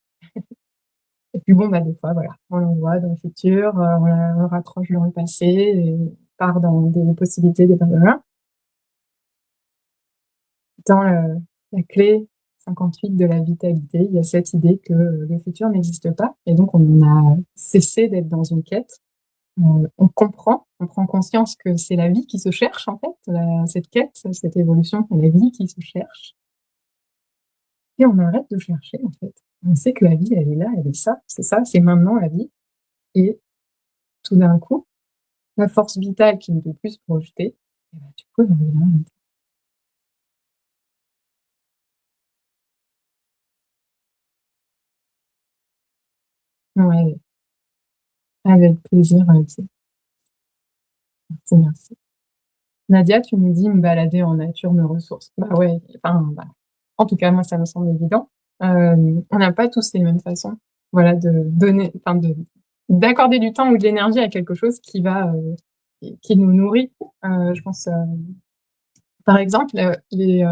Et puis bon, bah, des fois, voilà, on l'envoie dans le futur, on le raccroche dans le passé et part dans des possibilités, des blablabla. Dans la clé 58 de la vitalité, il y a cette idée que le futur n'existe pas et donc on a cessé d'être dans une quête. On prend conscience que c'est la vie qui se cherche en fait, cette quête, cette évolution, c'est la vie qui se cherche et on arrête de chercher en fait. On sait que la vie, elle est là, elle est ça, c'est maintenant la vie et tout d'un coup, la force vitale qui ne peut plus se projeter, et bah, du coup, elle revient. Ouais, avec plaisir, merci, merci. Nadia, tu nous dis: «Me balader en nature me ressource». Bah, ouais, enfin, bah, en tout cas, moi, ça me semble évident. On n'a pas tous les mêmes façons, voilà, de donner enfin, d'accorder du temps ou de l'énergie à quelque chose qui va, qui nous nourrit. Je pense, par exemple, les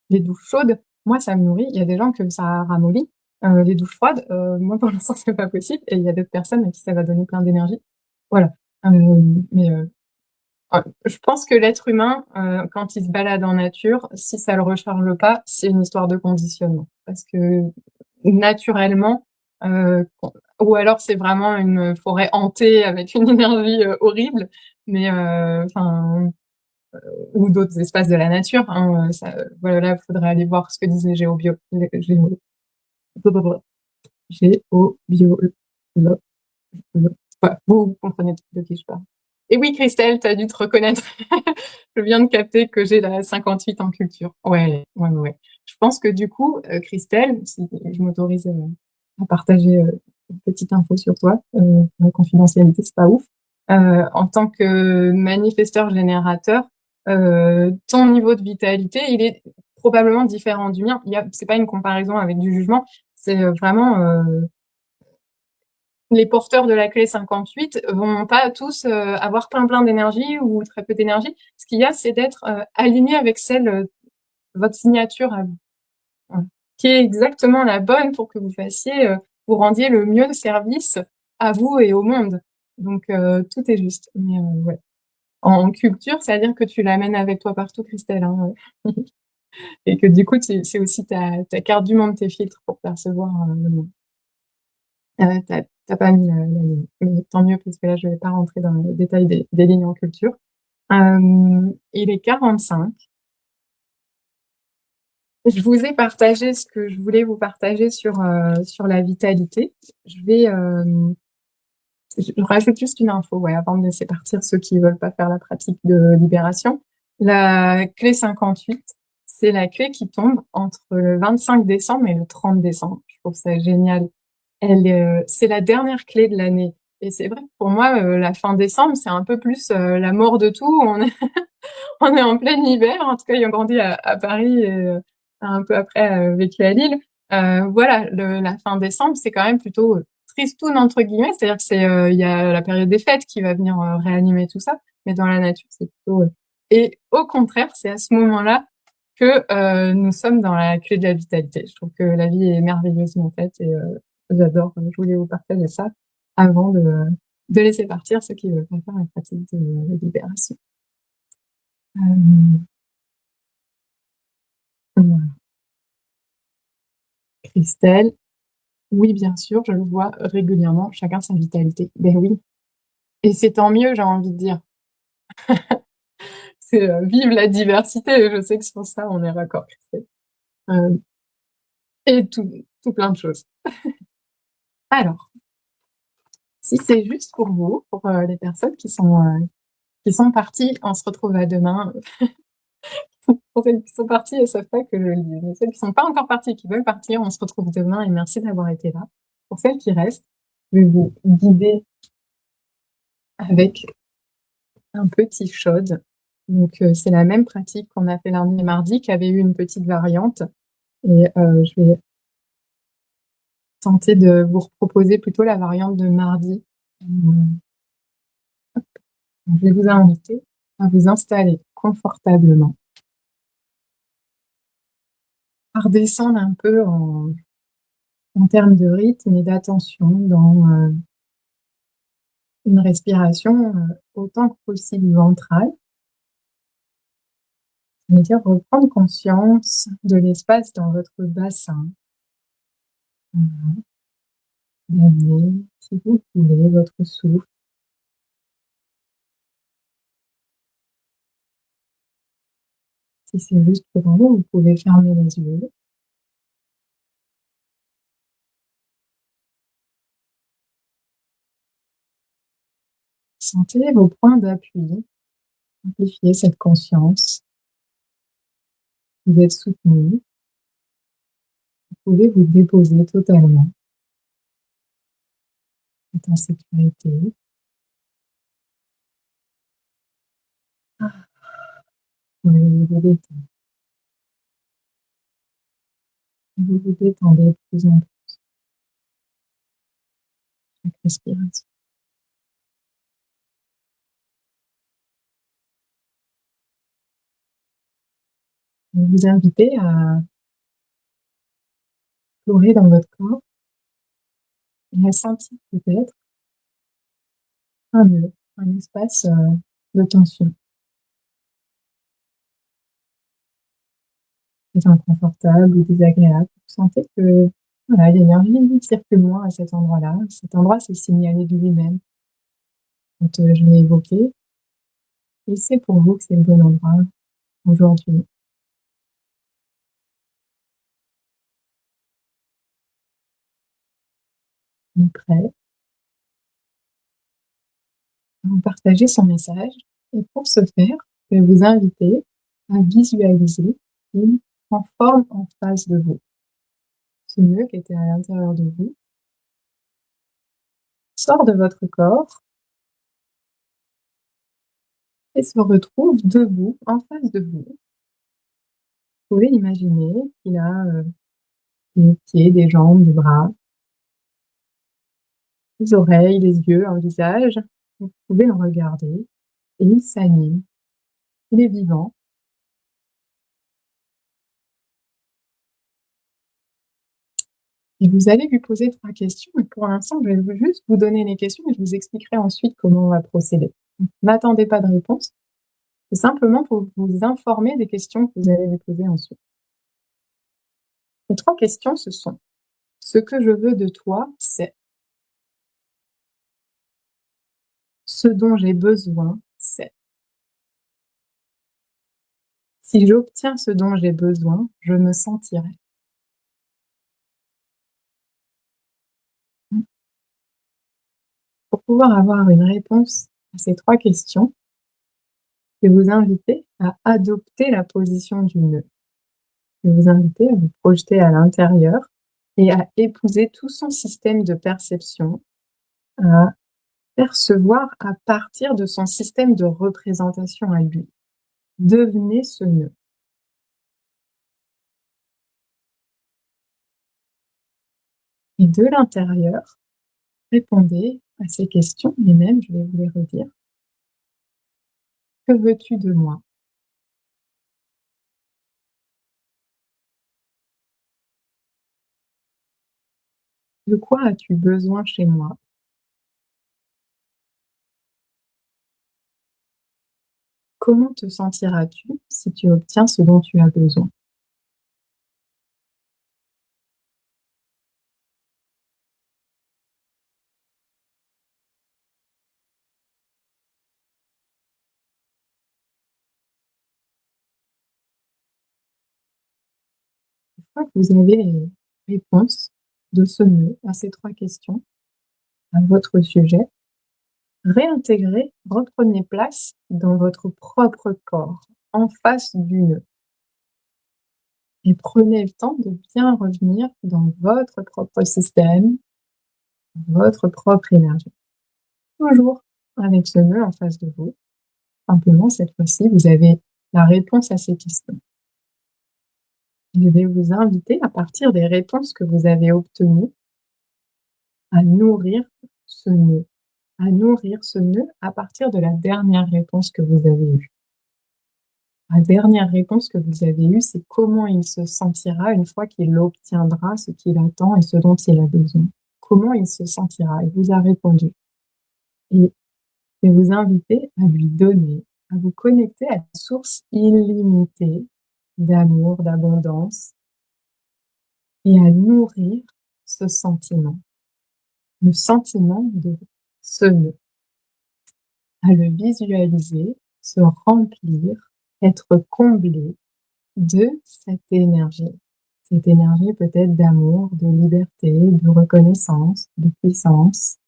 douches chaudes, moi, ça me nourrit. Il y a des gens que ça ramollit. Les douches froides, moi, pour l'instant, c'est pas possible et il y a d'autres personnes à qui ça va donner plein d'énergie. Voilà. Mais je pense que l'être humain, quand il se balade en nature, si ça le recharge pas, c'est une histoire de conditionnement. Parce que naturellement, ou alors c'est vraiment une forêt hantée avec une énergie horrible, mais enfin, ou d'autres espaces de la nature. Hein, ça, voilà, là, il faudrait aller voir ce que disent les géobiologues. Ouais, vous comprenez de qui je parle. Et oui, Christelle, tu as dû te reconnaître. Je viens de capter que j'ai la 58 en culture. Ouais, ouais, ouais. Je pense que du coup, Christelle, si je m'autorise à partager une petite info sur toi, la confidentialité, c'est pas ouf. En tant que manifesteur générateur, ton niveau de vitalité, il est probablement différent du mien. C'est pas une comparaison avec du jugement, c'est vraiment les porteurs de la clé 58 vont pas tous avoir plein d'énergie ou très peu d'énergie. Ce qu'il y a, c'est d'être aligné avec celle votre signature à vous, ouais, qui est exactement la bonne pour que vous rendiez le mieux service à vous et au monde. Donc tout est juste. Mais ouais. En culture, c'est-à-dire que tu l'amènes avec toi partout, Christelle, hein, et que du coup, c'est aussi ta carte du monde, tes filtres pour percevoir le monde. T'as pas mis la ligne, mais tant mieux parce que là, je vais pas rentrer dans le détail des lignes en culture. Il est 45. Je vous ai partagé ce que je voulais vous partager sur la vitalité. Je rajoute juste une info, ouais, avant de laisser partir ceux qui veulent pas faire la pratique de libération. La clé 58, c'est la clé qui tombe entre le 25 décembre et le 30 décembre. Je trouve ça génial. C'est la dernière clé de l'année. Et c'est vrai que pour moi, la fin décembre, c'est un peu plus la mort de tout. On est en plein hiver. En tout cas, ayant grandi à Paris et un peu après vécu à Lille. Voilà, la fin décembre, c'est quand même plutôt tristoun entre guillemets. C'est-à-dire que il y a la période des fêtes qui va venir réanimer tout ça. Mais dans la nature, c'est plutôt. Et au contraire, c'est à ce moment-là que nous sommes dans la clé de la vitalité. Je trouve que la vie est merveilleuse en fait et j'adore. Je voulais vous partager ça avant de laisser partir ceux qui veulent pas faire la pratique de libération. Voilà. Christelle, oui, bien sûr, je le vois régulièrement, chacun sa vitalité. Ben oui. Et c'est tant mieux, j'ai envie de dire. C'est vive la diversité, et je sais que sur ça, on est raccord, Christelle. Euh, et tout plein de choses. Alors, si c'est juste pour vous, pour les personnes qui sont parties, on se retrouve à demain. Pour celles qui sont parties, elles ne savent pas que je le dis. Mais celles qui ne sont pas encore parties et qui veulent partir, on se retrouve demain et merci d'avoir été là. Pour celles qui restent, je vais vous guider avec un petit chaude. Donc, c'est la même pratique qu'on a fait lundi et mardi, qui avait eu une petite variante. Et je vais tenter de vous proposer plutôt la variante de mardi. Je vais vous inviter à vous installer confortablement, à redescendre un peu en termes de rythme et d'attention dans une respiration autant que possible ventrale. C'est-à-dire reprendre conscience de l'espace dans votre bassin. D'amener, si vous voulez, votre souffle. Si c'est juste pour vous, vous pouvez fermer les yeux. Sentez vos points d'appui. Amplifiez cette conscience. Vous êtes soutenu. Vous pouvez vous déposer totalement. Vous êtes en sécurité. Vous vous détendez. Vous vous détendez de plus en plus. Chaque respiration. Je vais vous inviter à explorer dans votre corps et à sentir peut-être un nœud, un espace de tension. C'est inconfortable ou désagréable. Vous sentez que voilà, l'énergie ne circule moins à cet endroit-là. Cet endroit s'est signalé de lui-même quand je l'ai évoqué. Et c'est pour vous que c'est le bon endroit aujourd'hui. On est prêt à vous partager son message. Et pour ce faire, je vais vous inviter à visualiser qu'il prend forme en face de vous. Ce nœud qui était à l'intérieur de vous sort de votre corps et se retrouve debout en face de vous. Vous pouvez imaginer qu'il a, des pieds, des jambes, des bras, des oreilles, des yeux, un visage. Vous pouvez le regarder et il s'anime, il est vivant et vous allez lui poser 3 questions et pour l'instant, je vais juste vous donner les questions et je vous expliquerai ensuite comment on va procéder. Donc n'attendez pas de réponse, c'est simplement pour vous informer des questions que vous allez lui poser ensuite. Les 3 questions, ce sont: «Ce que je veux de toi, c'est», «Ce dont j'ai besoin, c'est», «Si j'obtiens ce dont j'ai besoin, je me sentirai». Mmh. Pour pouvoir avoir une réponse à ces 3 questions, je vais vous inviter à adopter la position du nœud. Je vais vous inviter à vous projeter à l'intérieur et à épouser tout son système de perception, à percevoir à partir de son système de représentation à lui. Devenez ce nœud. Et de l'intérieur, répondez à ces questions, les mêmes, je vais vous les redire. Que veux-tu de moi? De quoi as-tu besoin chez moi? Comment te sentiras-tu si tu obtiens ce dont tu as besoin? Une fois que vous avez les réponses de ce nœud à ces 3 questions, à votre sujet, réintégrez, reprenez place dans votre propre corps, en face du nœud et prenez le temps de bien revenir dans votre propre système, votre propre énergie. Toujours avec ce nœud en face de vous. Simplement, cette fois-ci, vous avez la réponse à ces questions. Je vais vous inviter, à partir des réponses que vous avez obtenues, à nourrir ce nœud, à nourrir ce nœud à partir de la dernière réponse que vous avez eue. La dernière réponse que vous avez eue, c'est comment il se sentira une fois qu'il obtiendra ce qu'il attend et ce dont il a besoin. Comment il se sentira? Il vous a répondu et je vais vous inviter à lui donner, à vous connecter à la source illimitée d'amour, d'abondance et à nourrir ce sentiment, le sentiment de ce nœud, à le visualiser, se remplir, être comblé de cette énergie. Cette énergie peut-être d'amour, de liberté, de reconnaissance, de puissance,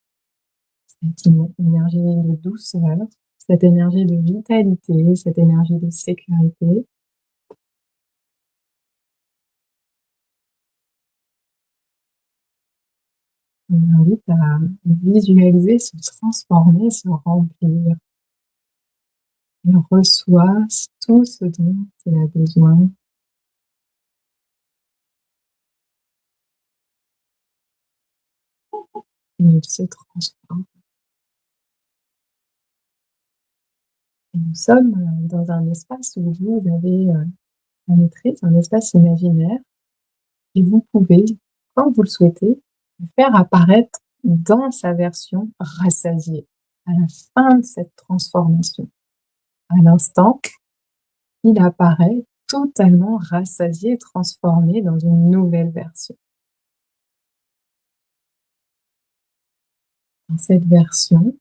cette énergie de douceur, cette énergie de vitalité, cette énergie de sécurité. Je vous invite à visualiser se transformer, se remplir. Il reçoit tout ce dont il a besoin. Et il se transforme. Et nous sommes dans un espace où vous avez la maîtrise, un espace imaginaire, et vous pouvez, quand vous le souhaitez, le faire apparaître dans sa version rassasiée, à la fin de cette transformation. À l'instant, il apparaît totalement rassasié, transformé dans une nouvelle version. Dans cette version,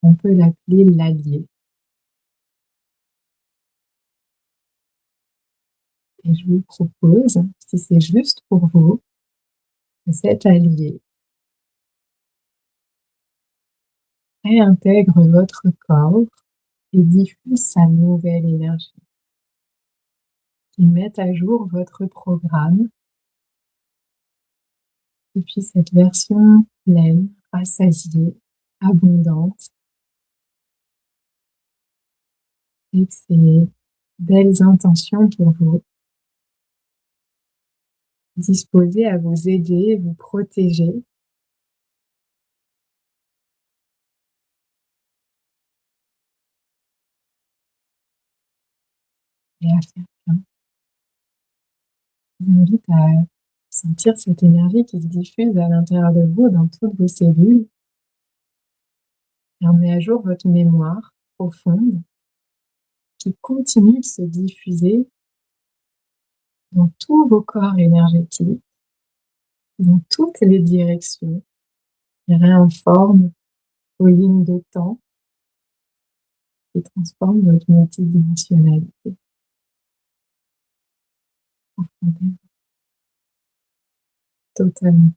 on peut l'appeler l'allié. Et je vous propose, si c'est juste pour vous, que cet allié réintègre votre corps et diffuse sa nouvelle énergie, qui mette à jour votre programme depuis cette version pleine, rassasiée, abondante, avec ces belles intentions pour vous, disposées à vous aider, vous protéger et à faire plein. Je vous invite à sentir cette énergie qui se diffuse à l'intérieur de vous, dans toutes vos cellules, et on met à jour votre mémoire profonde qui continue de se diffuser dans tous vos corps énergétiques, dans toutes les directions, et réinforme vos lignes de temps et transforme votre multidimensionnalité profondément, totalement.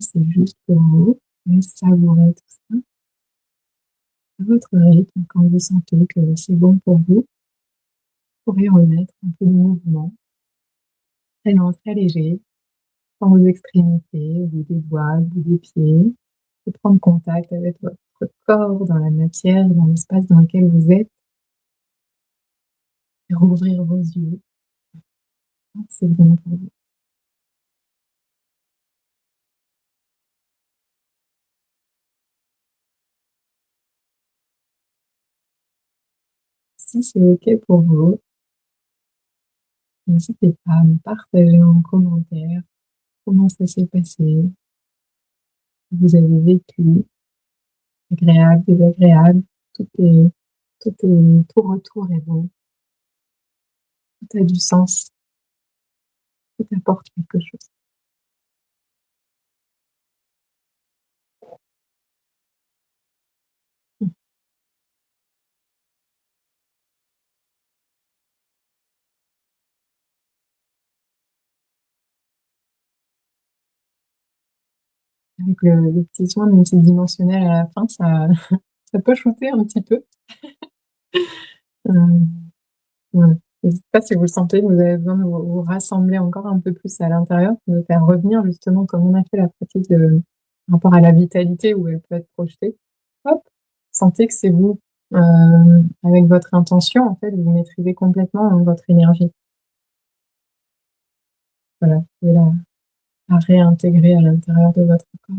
C'est juste pour vous, mais savourer tout ça à votre rythme. Quand vous sentez que c'est bon pour vous, vous pourrez remettre un peu de mouvement, très lent, très léger, dans vos extrémités, au bout des doigts, au bout des pieds, de prendre contact avec votre corps, dans la matière, dans l'espace dans lequel vous êtes, et rouvrir vos yeux. C'est bon pour vous. Si c'est OK pour vous, n'hésitez pas à me partager en commentaire comment ça s'est passé, si vous avez vécu, agréable, désagréable, tout est tout retour est bon, tout a du sens, tout apporte quelque chose. Mmh. Avec le petit soin multidimensionnel à la fin, ça ça peut shooter un petit peu. Hem, voilà. N'hésitez pas si vous le sentez, que vous avez besoin de vous rassembler encore un peu plus à l'intérieur, de faire revenir justement comme on a fait la pratique de par rapport à la vitalité où elle peut être projetée. Hop, sentez que c'est vous, avec votre intention, en fait, vous maîtrisez complètement, votre énergie. Voilà, vous pouvez la réintégrer à l'intérieur de votre corps.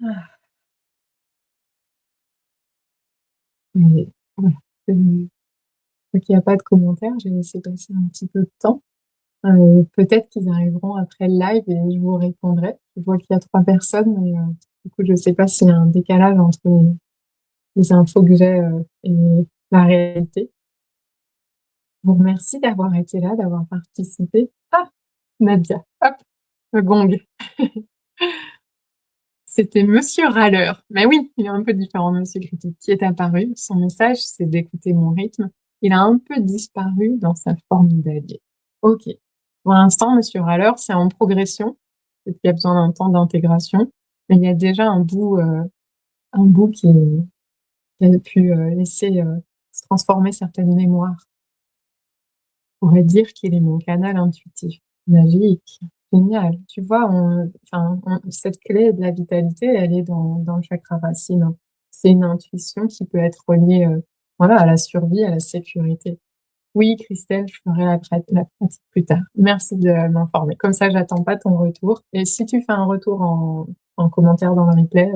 Ah, mais voilà, heu, vu qu'il y a pas de commentaires, j'ai laissé passer un petit peu de temps. Peut-être qu'ils arriveront après le live et je vous répondrai. Je vois qu'il y a 3 personnes, mais du coup, je sais pas s'il y a un décalage entre les infos que j'ai, et la réalité. Je vous remercie d'avoir été là, d'avoir participé. Ah! Nadia, hop, le gong. C'était Monsieur Râleur. Mais oui, il est un peu différent de Monsieur Critique, qui est apparu. Son message, c'est d'écouter mon rythme. Il a un peu disparu dans sa forme d'allié. OK. Pour l'instant, Monsieur Râleur, c'est en progression. Peut-être qu'il y a besoin d'un temps d'intégration, mais il y a déjà un bout qui a pu, laisser, se transformer certaines mémoires. On pourrait dire qu'il est mon canal intuitif. Magique, génial. Tu vois, cette clé de la vitalité, elle est dans le chakra racine. C'est une intuition qui peut être reliée, voilà, à la survie, à la sécurité. Oui, Christelle, je ferai la pratique plus tard. Merci de m'informer. Comme ça, j'attends pas ton retour et si tu fais un retour en commentaire dans le replay,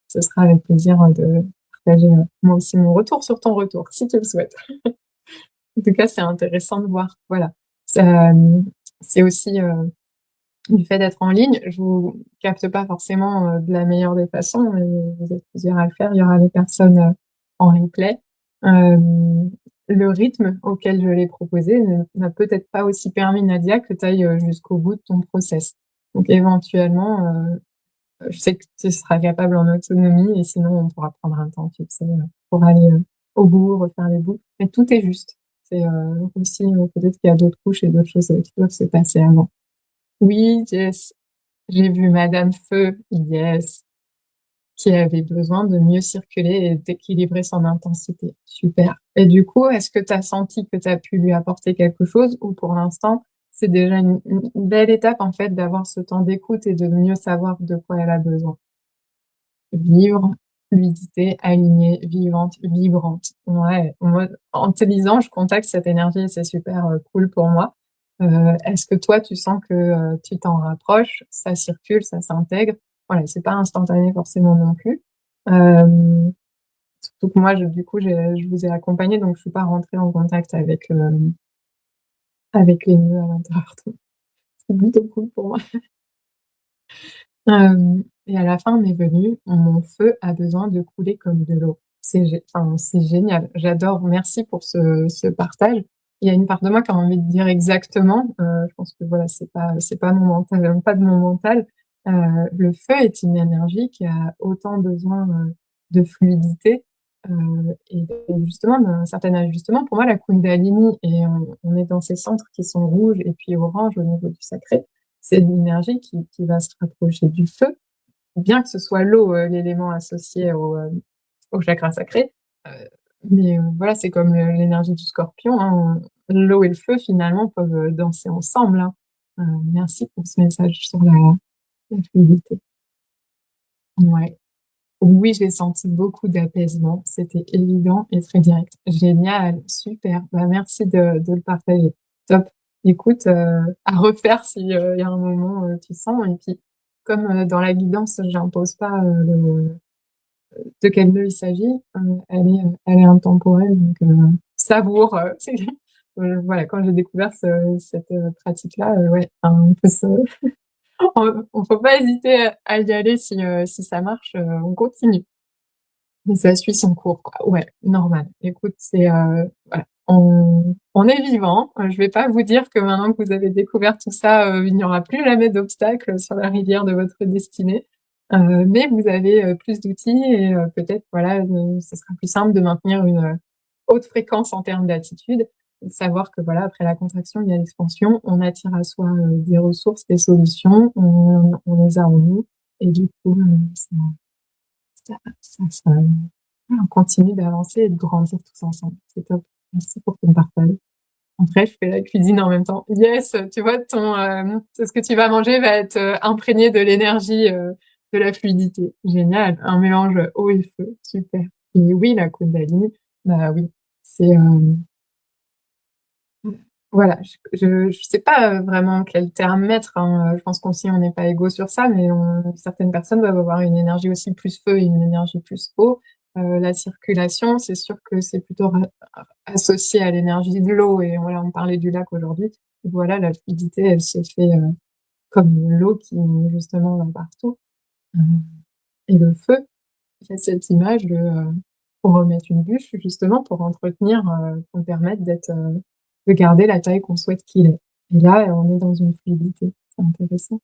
ce sera avec plaisir, de partager, moi aussi mon retour sur ton retour, si tu le souhaites. En tout cas, c'est intéressant de voir, voilà. Ça, c'est aussi, du fait d'être en ligne, je vous capte pas forcément, de la meilleure des façons, mais vous êtes plusieurs à le faire. Il y aura des personnes, en replay. Hem, le rythme auquel je l'ai proposé n'a peut-être pas aussi permis, Nadia, que tu ailles, jusqu'au bout de ton process. Donc éventuellement, je sais que tu seras capable en autonomie et sinon on pourra prendre un temps, tu sais, pour aller, au bout, refaire les boucles. Mais tout est juste. c'est, aussi, peut-être qu'il y a d'autres couches et d'autres choses, qui doivent se passer avant. Oui, yes, j'ai vu Madame Feu, yes, qui avait besoin de mieux circuler et d'équilibrer son intensité. Super. Et du coup, est-ce que tu as senti que tu as pu lui apporter quelque chose ou pour l'instant, c'est déjà une belle étape, en fait, d'avoir ce temps d'écoute et de mieux savoir de quoi elle a besoin? Vivre, fluidité, alignée, vivante, vibrante. Ouais, moi, en te lisant, je contacte cette énergie et c'est super, cool pour moi. Est-ce que toi, tu sens que, tu t'en rapproches, ça circule, ça s'intègre? Voilà, c'est pas instantané forcément non plus. Hem, Surtout que moi, du coup, je vous ai accompagné, donc je suis pas rentrée en contact avec, avec les nœuds à l'intérieur, donc c'est plutôt cool pour moi. Et à la fin m'est venu: «Mon feu a besoin de couler comme de l'eau». C'est génial, j'adore, merci pour ce partage. Il y a une part de moi qui a envie de dire exactement, je pense que voilà, c'est pas mon mental, pas de mon mental. Le feu est une énergie qui a autant besoin, de fluidité, et justement d'un certain ajustement. Pour moi, la Kundalini et on est dans ces centres qui sont rouges et puis orange au niveau du sacré. C'est une énergie qui va se rapprocher du feu, bien que ce soit l'eau, l'élément associé au chakra sacré. Heu, mais voilà, c'est comme l'énergie du scorpion, hein, l'eau et le feu finalement peuvent, danser ensemble, hein. Merci pour ce message sur la fluidité. Ouais. Oui, j'ai senti beaucoup d'apaisement, c'était évident et très direct. Génial, super, bah, merci de le partager. Top. Écoute, à refaire si, il y a un moment, tu sens et puis comme, dans la guidance, j'impose pas, le de quel nœud il s'agit, elle est intemporelle donc savoure, c'est voilà, quand j'ai découvert cette, pratique-là, ouais, enfin, on peut se on faut pas hésiter à y aller si ça marche, on continue. Mais ça suit son cours, quoi. Ouais, normal. Écoute, c'est, voilà, on est vivant. Je vais pas vous dire que maintenant que vous avez découvert tout ça, il n'y aura plus jamais d'obstacles sur la rivière de votre destinée. Mais vous avez, plus d'outils et peut-être, voilà, ce sera plus simple de maintenir une, haute fréquence en termes d'attitude. Savoir que, voilà, après la contraction, il y a l'expansion. On attire à soi, des ressources, des solutions. On les a en nous et du coup, ça ouais, on continue d'avancer et de grandir tous ensemble. C'est top. Merci pour ton partage. Après, je fais la cuisine en même temps. Yes, tu vois, ce que tu vas manger va être, imprégné de l'énergie, de la fluidité. Génial, un mélange eau et feu, super. Et oui, la Kundalini, bah oui, c'est, voilà, je sais pas, vraiment quel terme mettre, hein, je pense qu'aussi on n'est pas égaux sur ça, mais certaines personnes doivent avoir une énergie aussi plus feu et une énergie plus eau. La circulation, c'est sûr que c'est plutôt associé à l'énergie de l'eau et voilà, on parlait du lac aujourd'hui. Voilà, la fluidité, elle se fait, comme l'eau qui justement va partout. Heu et le feu, il y a cette image pour remettre une bûche justement pour entretenir, pour me permettre de garder la taille qu'on souhaite qu'il ait. Et là, on est dans une fluidité, c'est intéressant.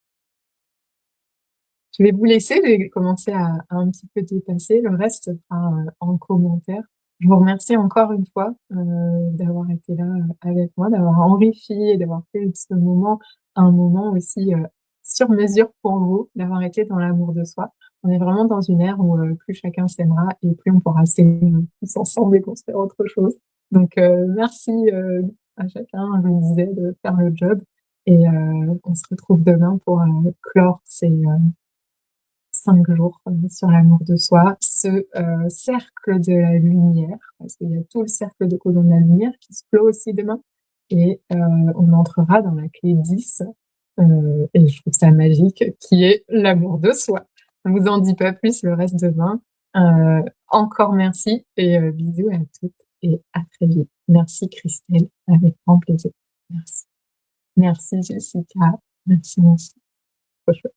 Je vais vous laisser, je vais commencer à un petit peu dépasser, le reste se fera, en commentaire. Je vous remercie encore une fois, d'avoir été là, avec moi, d'avoir enrichi et d'avoir fait de ce moment un moment aussi, sur mesure pour vous, d'avoir été dans l'amour de soi. On est vraiment dans une ère où, plus chacun s'aimera et plus on pourra s'aimer tous ensemble et construire autre chose. Donc, merci, à chacun, je le disais, de faire le job et on se retrouve demain pour, clore ces, 5 jours, sur l'amour de soi, ce, cercle de la lumière, parce qu'il y a tout le cercle de cordon de la lumière qui se clôt aussi demain et on entrera dans la clé 10, et je trouve ça magique, qui est l'amour de soi. Je vous en dis pas plus, le reste demain. Encore merci et bisous à toutes et à très vite. Merci Christelle, avec grand plaisir. Merci. Merci Jessica. Merci, merci. Trop chouette.